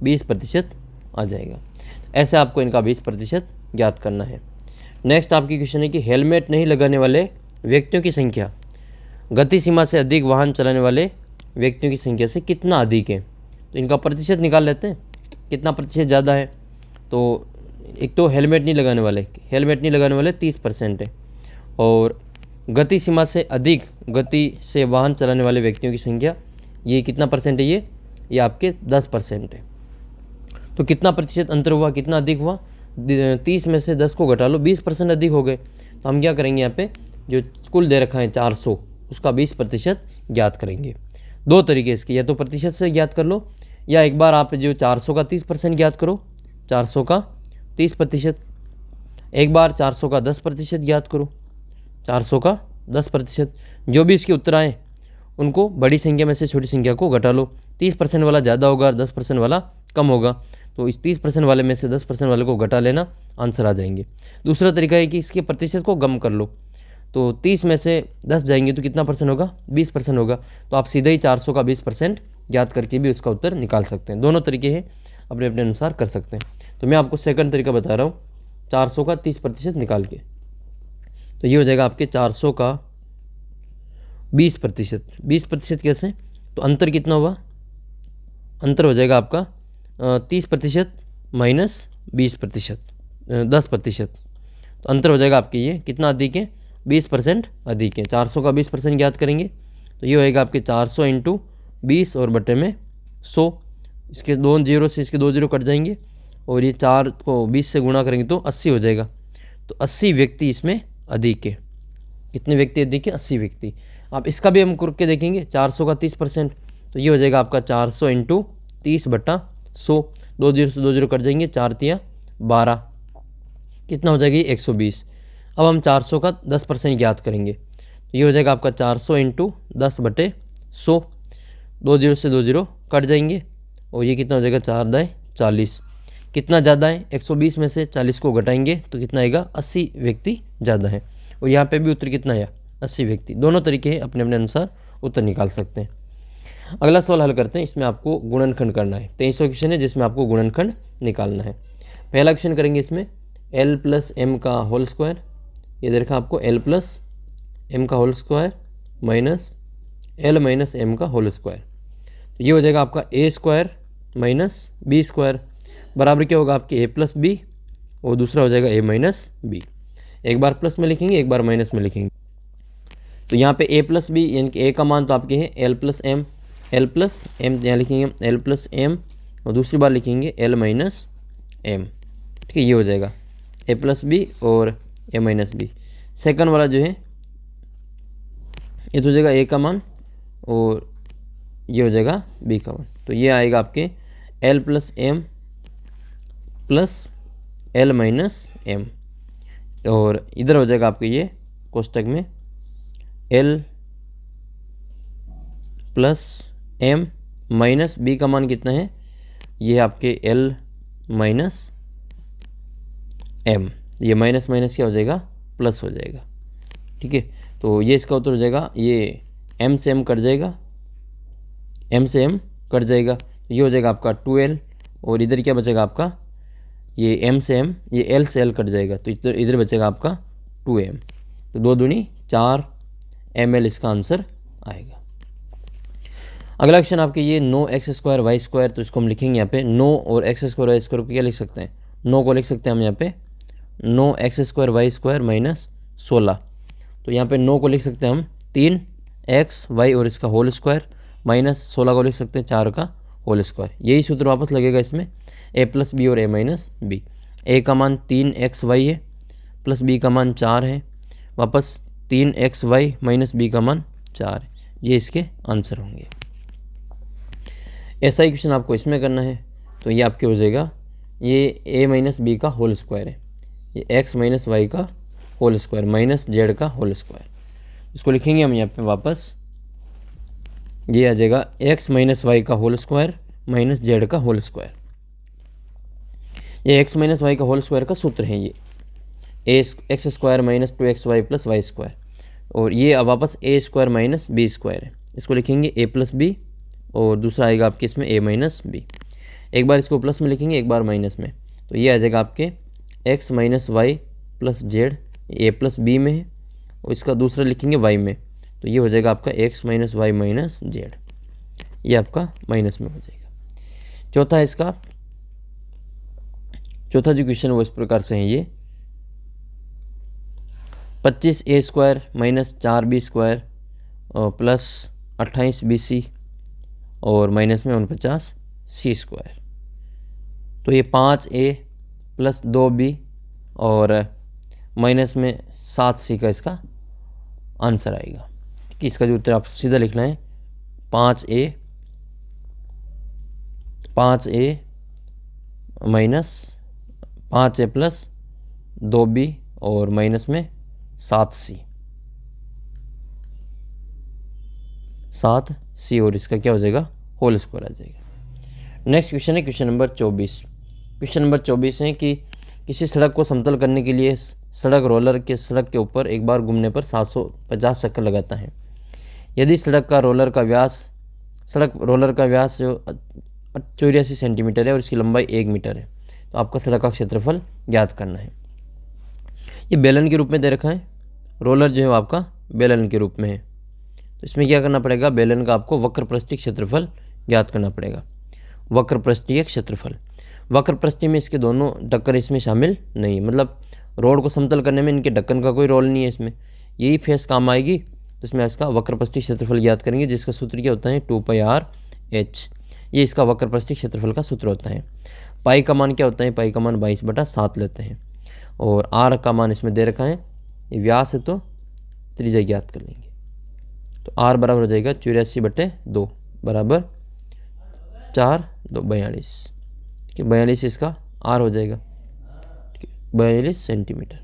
20% आ जाएगा। ऐसे आपको इनका 20% ज्ञात करना है। नेक्स्ट आपकी क्वेश्चन है कि हेलमेट नहीं लगाने वाले व्यक्तियों की संख्या गति सीमा से अधिक वाहन चलाने वाले व्यक्तियों की संख्या से कितना अधिक है। तो इनका प्रतिशत निकाल लेते हैं, कितना प्रतिशत ज़्यादा है। तो एक तो हेलमेट नहीं लगाने वाले 30% है, और गति सीमा से अधिक गति से वाहन चलाने वाले व्यक्तियों की संख्या ये कितना परसेंट है, ये आपके 10% है। तो कितना प्रतिशत अंतर हुआ, कितना अधिक हुआ, 30 में से 10 को घटा लो, 20% अधिक हो गए। तो हम क्या करेंगे, यहाँ पे जो कुल दे रखा है 400, उसका 20% ज्ञात करेंगे। दो तरीके इसके, या तो प्रतिशत से ज्ञात कर लो, या एक बार आप जो 400 का 30% ज्ञात करो, 400 का 30%, एक बार 400 का 10% ज्ञात करो, 400 का 10%। जो भी इसके उत्तर आए उनको बड़ी संख्या में से छोटी संख्या को घटा लो, 30% वाला ज़्यादा होगा और 10% वाला कम होगा, तो इस 30% वाले में से 10% वाले को घटा लेना, आंसर आ जाएंगे। दूसरा तरीका है कि इसके प्रतिशत को कम कर लो, तो 30 में से 10 जाएंगे तो कितना परसेंट होगा, 20% होगा। तो आप सीधे ही 400 का 20% ज्ञात करके भी उसका उत्तर निकाल सकते हैं। दोनों तरीके हैं, अपने अपने अनुसार कर सकते हैं। तो मैं आपको सेकंड तरीका बता रहा हूँ, 400 का 30% निकाल के। तो ये हो जाएगा आपके 400 का 20%। 20% कैसे, तो अंतर कितना हुआ, अंतर हो जाएगा आपका 30% माइनस 20%, 10%। तो अंतर हो जाएगा आपके, ये कितना अधिक है, 20% अधिक है। 400 का 20% ज्ञात करेंगे तो ये होएगा आपके 400 इंटू 20 और बटे में 100। इसके 2 जीरो से इसके 2 जीरो कट जाएंगे और ये 4 को 20 से गुणा करेंगे तो 80 हो जाएगा। तो 80 व्यक्ति इसमें अधिक है। कितने व्यक्ति अधिक है, 80 व्यक्ति। आप इसका भी हम करके देखेंगे, 400 का 30%, तो ये हो जाएगा आपका 400 इंटू 30 बटा 100। 2 जीरो से 2 जीरो कट जाएंगे, 4 तिया 12, कितना हो जाएगी 120। अब हम 400 का 10% ज्ञात करेंगे तो ये हो जाएगा आपका 400 इंटू 10 बटे 100। 2 जीरो से 2 जीरो कट जाएंगे और ये कितना हो जाएगा 4 दाएँ 40। कितना ज़्यादा है, 120 में से 40 को घटाएंगे तो कितना आएगा, 80 व्यक्ति ज़्यादा है। और यहाँ पे भी उत्तर कितना आया, 80 व्यक्ति। दोनों तरीके हैं, अपने अपने अनुसार उत्तर निकाल सकते हैं। अगला सवाल हल करते हैं। इसमें आपको गुणनखंड करना है। 23वां क्वेश्चन है जिसमें आपको गुणनखंड निकालना है। पहला क्वेश्चन करेंगे इसमें l प्लस एम का होल स्क्वायर, ये देखा आपको l प्लस एम का whole square minus l minus M का होल स्क्वायर। तो ये हो जाएगा आपका a square minus B square बराबर क्या होगा आपके a प्लस बी और दूसरा हो जाएगा a माइनस बी। एक बार प्लस में लिखेंगे, एक बार माइनस में लिखेंगे। तो यहाँ पे a प्लस बी यानी कि a का मान तो आपके हैं l प्लस एम, यहाँ लिखेंगे l प्लस एम और दूसरी बार लिखेंगे l माइनस एम। ठीक है, ये हो जाएगा ए प्लस बी और ए माइनस बी। सेकंड वाला जो है ये तो हो जाएगा ए का मान और ये हो जाएगा बी का मान। तो ये आएगा आपके L plus M plus L minus M, और इधर हो जाएगा आपके ये कोष्टक में L plus M minus B का मान कितना है, ये आपके एल माइनस एम, ये माइनस माइनस क्या हो जाएगा, प्लस हो जाएगा। ठीक है, तो ये इसका उत्तर हो जाएगा, ये एम से एम कट जाएगा, एम से एम कट जाएगा, ये हो जाएगा आपका 2l, और इधर क्या बचेगा आपका, ये एम से एम, ये एल से एल कट जाएगा, तो इधर बचेगा आपका 2m। तो 2 दूनी 4 ml इसका आंसर आएगा। अगला क्वेश्चन आपके ये 9x² y², तो इसको हम लिखेंगे यहाँ पे 9 और x² y² को क्या लिख सकते हैं, 9 को लिख सकते हैं हम यहाँ पे 9x² y² माइनस 16। तो यहाँ पे 9 को लिख सकते हैं हम 3x y और इसका होल स्क्वायर माइनस 16 को लिख सकते हैं 4 का होल स्क्वायर। यही सूत्र वापस लगेगा इसमें, a प्लस बी और a माइनस बी। a का मान 3xy है प्लस b का मान 4 है, वापस 3xy माइनस b का मान 4 है, ये इसके आंसर होंगे। ऐसा ही क्वेश्चन आपको इसमें करना है, तो ये आपके हो जाएगा, ये a माइनस बी का होल स्क्वायर है, ये x माइनस वाई का होल स्क्वायर माइनस जेड का होल स्क्वायर। इसको लिखेंगे हम यहाँ पे वापस, ये आ जाएगा x माइनस वाई का होल स्क्वायर माइनस जेड का होल स्क्वायर। ये x माइनस वाई का होल स्क्वायर का सूत्र है, ये X square minus 2xy plus Y square, और ये अब वापस a square minus B square है। इसको लिखेंगे a प्लस बी, और दूसरा आएगा आपके इसमें a माइनस बी। एक बार इसको प्लस में लिखेंगे, एक बार माइनस में, तो ये आ जाएगा आपके x minus Y plus Z, a plus B में है, और इसका दूसरा लिखेंगे y में, तो ये हो जाएगा आपका x minus Y minus Z, ये आपका माइनस में हो जाएगा। चौथा इसका, चौथा जो क्वेश्चन वो इस प्रकार से है, ये 25a² minus 4b² plus 28bc और माइनस में 49c²। तो ये 5a प्लस 2b और माइनस में 7c का इसका आंसर आएगा। कि इसका जो उत्तर आप सीधा लिखना है 5a minus 5a plus 2b और माइनस में 7c और इसका क्या हो जाएगा, होल स्क्वायर आ जाएगा। नेक्स्ट क्वेश्चन है क्वेश्चन नंबर 24। क्वेश्चन नंबर 24 है कि किसी सड़क को समतल करने के लिए सड़क रोलर के सड़क के ऊपर एक बार घूमने पर 750 चक्कर लगाता है। यदि सड़क रोलर का व्यास जो 84 सेंटीमीटर है और इसकी लंबाई 1 मीटर है, तो आपका सड़क का क्षेत्रफल ज्ञात करना है। ये बेलन के रूप में दे रखा है, रोलर जो है वो आपका बेलन के रूप में है, तो इसमें क्या करना पड़ेगा, बेलन का आपको वक्रप्रस्थीय क्षेत्रफल ज्ञात करना पड़ेगा। वक्रप्रस्थीय क्षेत्रफल, वक्रप्रस्थीय में इसके दोनों ढक्कन इसमें शामिल नहीं, मतलब रोड को समतल करने में इनके ढक्कन का कोई रोल नहीं है, इसमें यही फेस काम आएगी, तो इसमें इसका वक्रप्रस्थीय क्षेत्रफल ज्ञात करेंगे, जिसका सूत्र क्या होता है 2πr/h। ये इसका वक्रप्रस्थीय क्षेत्रफल का सूत्र होता है। पाई का मान क्या होता है, पाई का मान 22/7 लेते हैं, और आर का मान इसमें दे रखा है, ये व्यास है तो त्रिज्या ज्ञात कर लेंगे, तो आर बराबर हो जाएगा 84/2 बराबर 4 2 42, 42 इसका आर हो जाएगा, 42 सेंटीमीटर।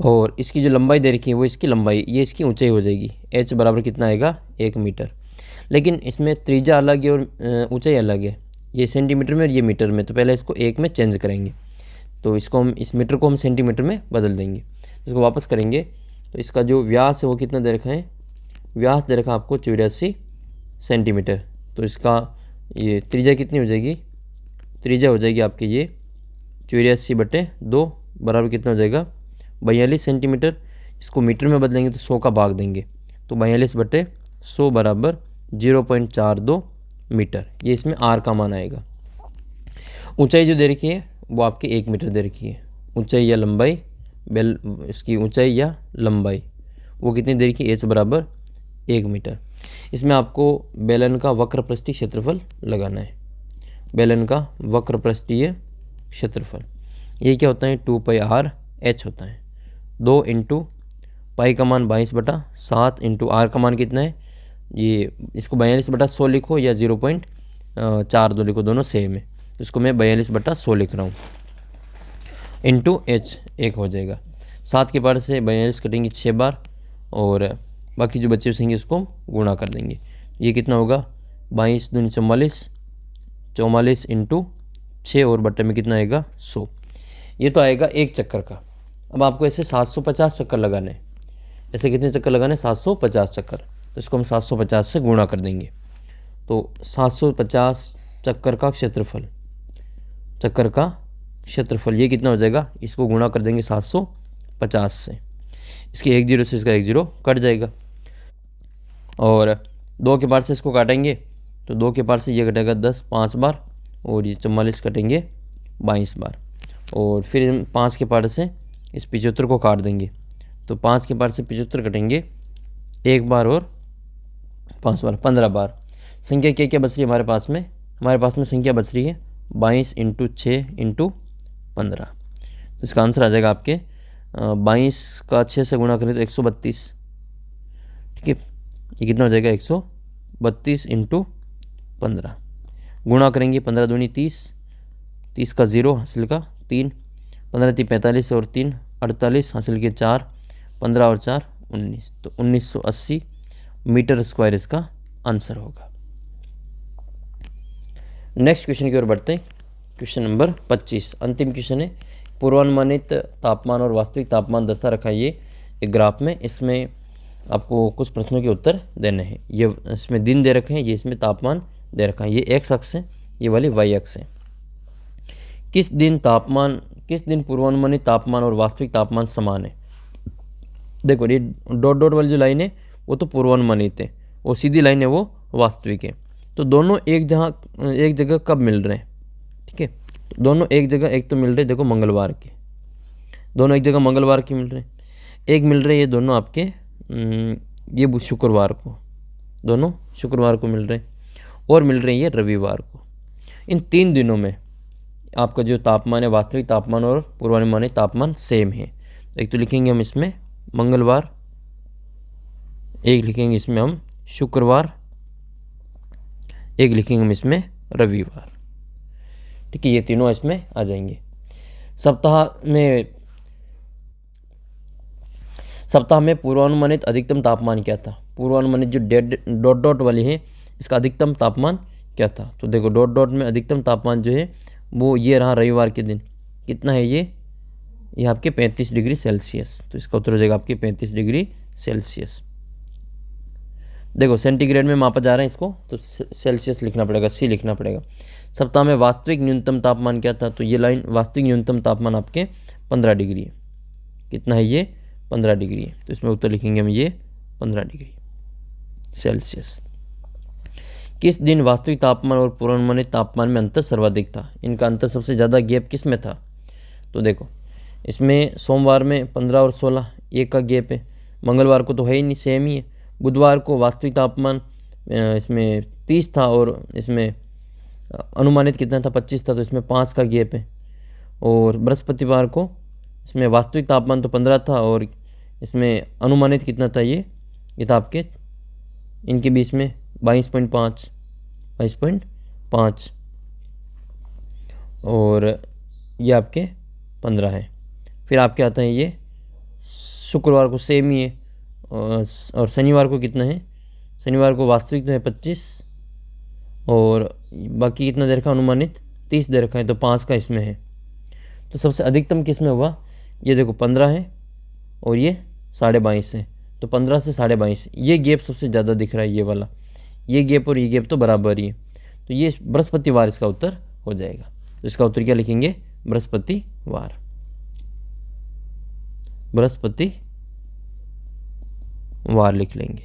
और इसकी जो लंबाई दे रखी है वो इसकी लंबाई, ये इसकी ऊंचाई हो जाएगी, h बराबर कितना आएगा 1 मीटर। लेकिन इसमें त्रिज्या अलग है और ऊंचाई अलग है, ये सेंटीमीटर में और ये मीटर में, तो पहले इसको 1 में चेंज करेंगे, तो इसको हम इस मीटर को हम सेंटीमीटर में बदल देंगे। इसको वापस करेंगे, तो इसका जो व्यास है वो कितना दे रखा है, व्यास दे रखा आपको 84 सेंटीमीटर, तो इसका ये त्रिज्या कितनी हो जाएगी, त्रिज्या हो जाएगी आपकी ये 84/2 बराबर कितना हो जाएगा 42 सेंटीमीटर। इसको मीटर में बदलेंगे तो 100 का भाग देंगे, तो 42/100 बराबर 0.42 मीटर, ये इसमें आर का मान आएगा। ऊंचाई जो दे रखी है वो आपकी 1 मीटर दे रखी है, ऊंचाई या लंबाई, इसकी ऊंचाई या लंबाई वो कितनी दे रखी है, h बराबर 1 मीटर। इसमें आपको बेलन का वक्रप्रस्थीय क्षेत्रफल लगाना है, बेलन का वक्रप्रस्थीय क्षेत्रफल। ये क्या होता है 2πr/h होता है। 2 इंटू पाई का मान 22/7 इंटू आर का मान कितना है, ये इसको 42/100 लिखो या 0.42 लिखो, दोनों सेम है, तो इसको मैं 42/100 लिख रहा हूँ इंटू h 1 हो जाएगा। 7 के पार से 42 कटेंगे 6 बार और बाकी जो बच्चे होंगे उसको गुणा कर देंगे। ये कितना होगा 22 दूनी 44, 44 इंटू 6 और बट्टे में कितना आएगा 100। ये तो आएगा एक चक्कर का। अब आपको ऐसे 750 चक्कर लगाने हैं। ऐसे कितने चक्कर लगाने, 750 चक्कर, तो इसको हम 750 से गुणा कर देंगे। तो 750 चक्कर का क्षेत्रफल, चक्कर का क्षेत्रफल ये कितना हो जाएगा, इसको गुणा कर देंगे 750 से। इसके 1 0 से इसका 1 0 कट जाएगा और 2 के पार से इसको काटेंगे तो 2 के पार से ये कटेगा 10 5 बार और ये 44 कटेंगे 22 बार और फिर 5 के पार से इस 75 को काट देंगे तो 5 के पार से 75 कटेंगे 1 बार और 5 बार 15 बार। संख्या क्या क्या बच रही है हमारे पास में, संख्या बच रही है 22 इंटू 6 इंटू 15। तो इसका आंसर आ जाएगा आपके 22 का 6 से गुणा करें तो 132। ठीक है, ये कितना हो जाएगा 132 इंटू 15। गुणा करेंगे 15 दूनी 30, 30 का 0 हासिल का 3, 15 3 45 और 3 48 हासिल के 4, 15 और 4 19, तो 1980 मीटर स्क्वायर इसका आंसर होगा। नेक्स्ट क्वेश्चन की ओर बढ़ते हैं। क्वेश्चन नंबर 25 अंतिम क्वेश्चन है। पूर्वानुमानित तापमान और वास्तविक तापमान दर्शा रखा है ये एक ग्राफ में। इसमें आपको कुछ प्रश्नों के उत्तर देने हैं। ये इसमें दिन दे रखे हैं, ये इसमें तापमान दे रखा है। ये एक्स अक्ष है, ये वाली वाई अक्ष है। किस दिन पूर्वानुमानित तापमान और वास्तविक तापमान समान है। देखो ये डॉट डॉट वाली जो लाइन है वो तो पूर्वानुमानित है और सीधी लाइन है वो वास्तविक है। तो दोनों एक जगह कब मिल रहे हैं, ठीक है, तो दोनों एक जगह, एक तो मिल रहे देखो मंगलवार के, दोनों एक जगह मंगलवार के मिल रहे हैं। एक मिल रहे ये दोनों आपके ये शुक्रवार को, दोनों शुक्रवार को मिल रहे हैं और मिल रहे हैं ये रविवार को। इन 3 दिनों में आपका जो तापमान है वास्तविक तापमान और पूर्वानुमानित तापमान सेम है। तो एक तो लिखेंगे हम इसमें मंगलवार, एक लिखेंगे इसमें हम शुक्रवार, एक लिखेंगे हम इसमें रविवार। ठीक है, ये तीनों इसमें आ जाएंगे। सप्ताह में पूर्वानुमानित अधिकतम तापमान क्या था। पूर्वानुमानित जो डॉट डॉट वाली है इसका अधिकतम तापमान क्या था। तो देखो डॉट डॉट में अधिकतम तापमान जो है वो ये रहा रविवार के दिन। कितना है ये आपके 35 डिग्री सेल्सियस। तो इसका उत्तर हो जाएगा आपके 35 डिग्री सेल्सियस। देखो सेंटीग्रेड में मापा जा रहा है इसको, तो सेल्सियस लिखना पड़ेगा, सी लिखना पड़ेगा। सप्ताह में वास्तविक न्यूनतम तापमान क्या था। तो ये लाइन वास्तविक न्यूनतम तापमान आपके 15 डिग्री है। कितना है ये 15 डिग्री है। तो इसमें उत्तर लिखेंगे हम ये 15 डिग्री सेल्सियस। किस दिन वास्तविक तापमान और पूर्वानुमानित तापमान में अंतर सर्वाधिक था। इनका अंतर सबसे ज़्यादा गैप किस में था। तो देखो इसमें सोमवार में 15 और 16 एक का गैप है। मंगलवार को तो है ही नहीं, सेम ही है। बुधवार को वास्तविक तापमान इसमें 30 था और इसमें अनुमानित कितना था 25 था, तो इसमें 5 का गैप है। और बृहस्पतिवार को इसमें वास्तविक तापमान तो 15 था और इसमें अनुमानित कितना था ये था आपके इनके बीच में 22.5 और ये आपके 15 है। फिर आपके आता है ये शुक्रवार को सेम ही है और शनिवार को कितना है, शनिवार को वास्तविक तो है 25 और बाकी कितना दे रखा अनुमानित 30 दे रखा है, तो 5 का इसमें है। तो सबसे अधिकतम किस में हुआ, ये देखो 15 है और ये 22.5 है, तो 15 से 22.5 ये गैप सबसे ज़्यादा दिख रहा है। ये वाला ये गैप और ये गैप तो बराबर ही है, तो ये बृहस्पतिवार इसका उत्तर हो जाएगा। तो इसका उत्तर क्या लिखेंगे, बृहस्पतिवार लिख लेंगे।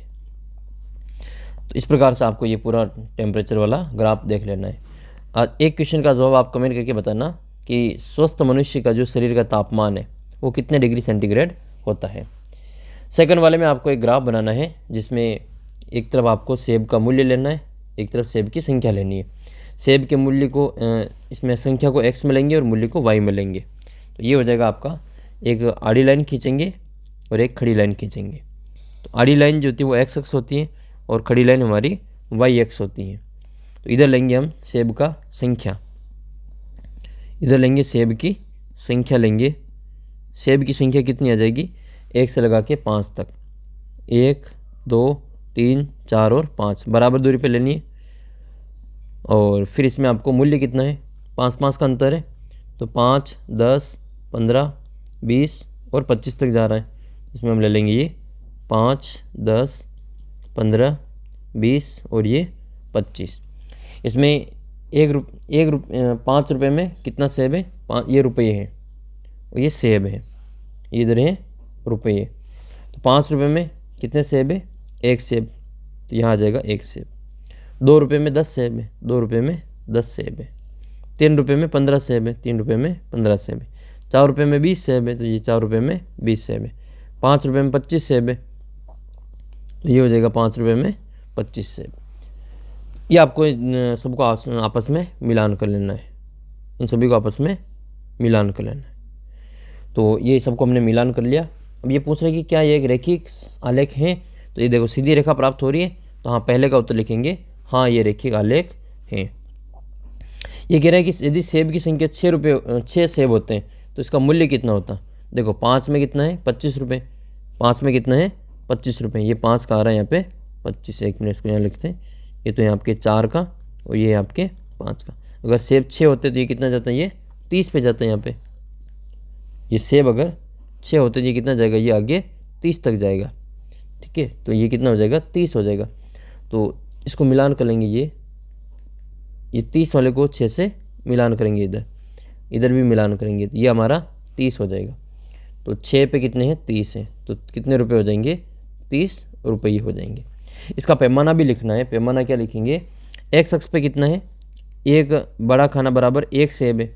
तो इस प्रकार से आपको ये पूरा टेम्परेचर वाला ग्राफ देख लेना है। एक क्वेश्चन का जवाब आप कमेंट करके बताना कि स्वस्थ मनुष्य का जो शरीर का तापमान है वो कितने डिग्री सेंटीग्रेड होता है। सेकंड वाले में आपको एक ग्राफ बनाना है जिसमें एक तरफ आपको सेब का मूल्य लेना है, एक तरफ सेब की संख्या लेनी है। सेब के मूल्य को इसमें संख्या को x में लेंगे और मूल्य को y में लेंगे। तो ये हो जाएगा आपका, एक आड़ी लाइन खींचेंगे और एक खड़ी लाइन खींचेंगे। तो आड़ी लाइन जो होती है वो एक्स अक्ष होती है और खड़ी लाइन हमारी वाई अक्ष होती है। तो इधर लेंगे हम सेब का संख्या, इधर लेंगे सेब की संख्या लेंगे। सेब की संख्या कितनी आ जाएगी, 1 से लगा के 5 तक, 1 2 3 4 और 5 बराबर दूरी पे लेनी है। और फिर इसमें आपको मूल्य कितना है, 5 5 का अंतर है, तो 5 10 15 20 और 25 तक जा रहा है। इसमें हम ले लेंगे ये 5 10 15 20 और ये 25। इसमें 5 रुपये में कितना सेब है, ये रुपये है और ये सेब है, ये इधर है रुपये। तो 5 रुपये में कितने सेब है, 1 सेब, तो यहाँ आ जाएगा 1 सेब। 2 रुपये में 10 सेब है, 2 रुपये में 10 सेब है। 3 रुपये में 15 सेब है, 3 रुपये में 15 सेब है। 4 रुपये में 20 सेब है, तो ये 4 रुपये में 20 सेब है। 5 रुपये में 25 सेब है, तो ये हो जाएगा 5 रुपये में 25 सेब। ये आपको सबको आपस में मिलान कर लेना है, इन सभी को आपस में मिलान कर लेना है। तो ये सबको हमने मिलान कर लिया। अब ये पूछ रहे कि क्या ये एक रेखिक आलेख है, तो ये देखो सीधी रेखा प्राप्त हो रही है, तो हाँ पहले का उत्तर लिखेंगे, हाँ ये रेखिक आलेख है। ये कह रहा है कि यदि सेब की संख्या 6 सेब होते हैं तो इसका मूल्य कितना होता है। देखो 5 में कितना है, 25 रुपये, 5 में कितना है 25 रुपये, ये 5 का आ रहा है यहाँ पे 25। 1 मिनट इसको यहाँ लिखते हैं, ये तो यहाँ आपके 4 का और ये आपके 5 का। अगर सेब 6 होते तो ये कितना जाता है, ये 30 पे जाता है। यहाँ पे ये सेब अगर 6 होते तो ये कितना जाएगा, ये आगे 30 तक जाएगा, ठीक है। तो ये कितना हो जाएगा, 30 हो जाएगा। तो इसको मिलान कर लेंगे, ये 30 वाले को 6 से मिलान करेंगे, इधर भी मिलान करेंगे, तो ये हमारा 30 हो जाएगा। तो 6 पे कितने हैं, 30 है, तो कितने रुपए हो जाएंगे, 30 रुपये हो जाएंगे। इसका पैमाना भी लिखना है। पैमाना क्या लिखेंगे, एक्स अक्ष पे कितना है, एक बड़ा खाना बराबर 1 सेब है।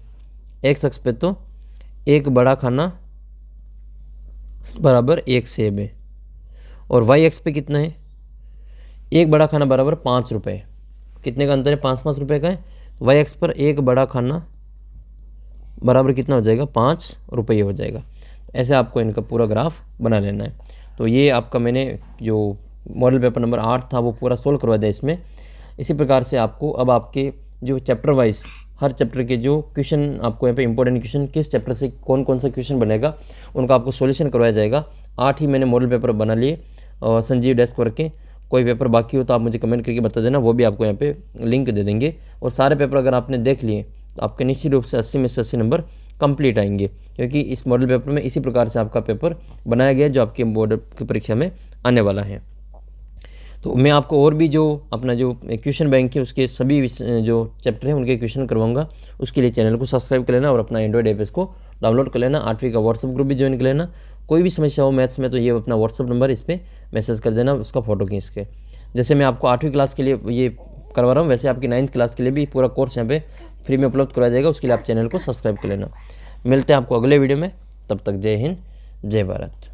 एक्स अक्ष पे तो एक बड़ा खाना बराबर 1 सेब है। और वाई अक्ष पे कितना है, एक बड़ा खाना बराबर 5 रुपये। कितने का अंतर है, 5 रुपये का है। वाई अक्ष पर एक बड़ा खाना बराबर कितना हो जाएगा, 5 रुपये हो जाएगा। ऐसे आपको इनका पूरा ग्राफ बना लेना है। तो ये आपका मैंने जो मॉडल पेपर नंबर 8 था वो पूरा सोल्व करवा दिया इसमें। इसी प्रकार से आपको अब आपके जो चैप्टर वाइज हर चैप्टर के जो क्वेश्चन आपको यहाँ पे इंपॉर्टेंट क्वेश्चन किस चैप्टर से कौन कौन सा क्वेश्चन बनेगा उनका आपको सॉल्यूशन करवाया जाएगा। 8 ही मैंने मॉडल पेपर बना लिए और संजीव डेस्क करके। कोई पेपर बाकी हो तो आप मुझे कमेंट करके बता देना, वो भी आपको यहाँ पे लिंक दे देंगे। और सारे पेपर अगर आपने देख लिए तो आपके निश्चित रूप से 80 में से 80 नंबर कंप्लीट आएंगे, क्योंकि इस मॉडल पेपर में इसी प्रकार से आपका पेपर बनाया गया जो आपके बोर्ड की परीक्षा में आने वाला है। तो मैं आपको और भी जो अपना जो क्वेश्चन बैंक है उसके सभी जो चैप्टर हैं उनके क्वेश्चन करवाऊंगा। उसके लिए चैनल को सब्सक्राइब कर लेना और अपना एंड्रॉइड ऐप को डाउनलोड कर लेना। 8वीं का व्हाट्सअप ग्रुप भी ज्वाइन कर लेना। कोई भी समस्या हो मैथ्स में तो ये अपना व्हाट्सअप नंबर इस पर मैसेज कर देना, उसका फ़ोटो खींच के। जैसे मैं आपको 8वीं क्लास के लिए ये करवा रहा हूँ, वैसे आपकी 9th क्लास के लिए भी पूरा कोर्स यहाँ पे फ्री में उपलब्ध कराया जाएगा। उसके लिए आप चैनल को सब्सक्राइब कर लेना। मिलते हैं आपको अगले वीडियो में, तब तक जय हिंद जय भारत।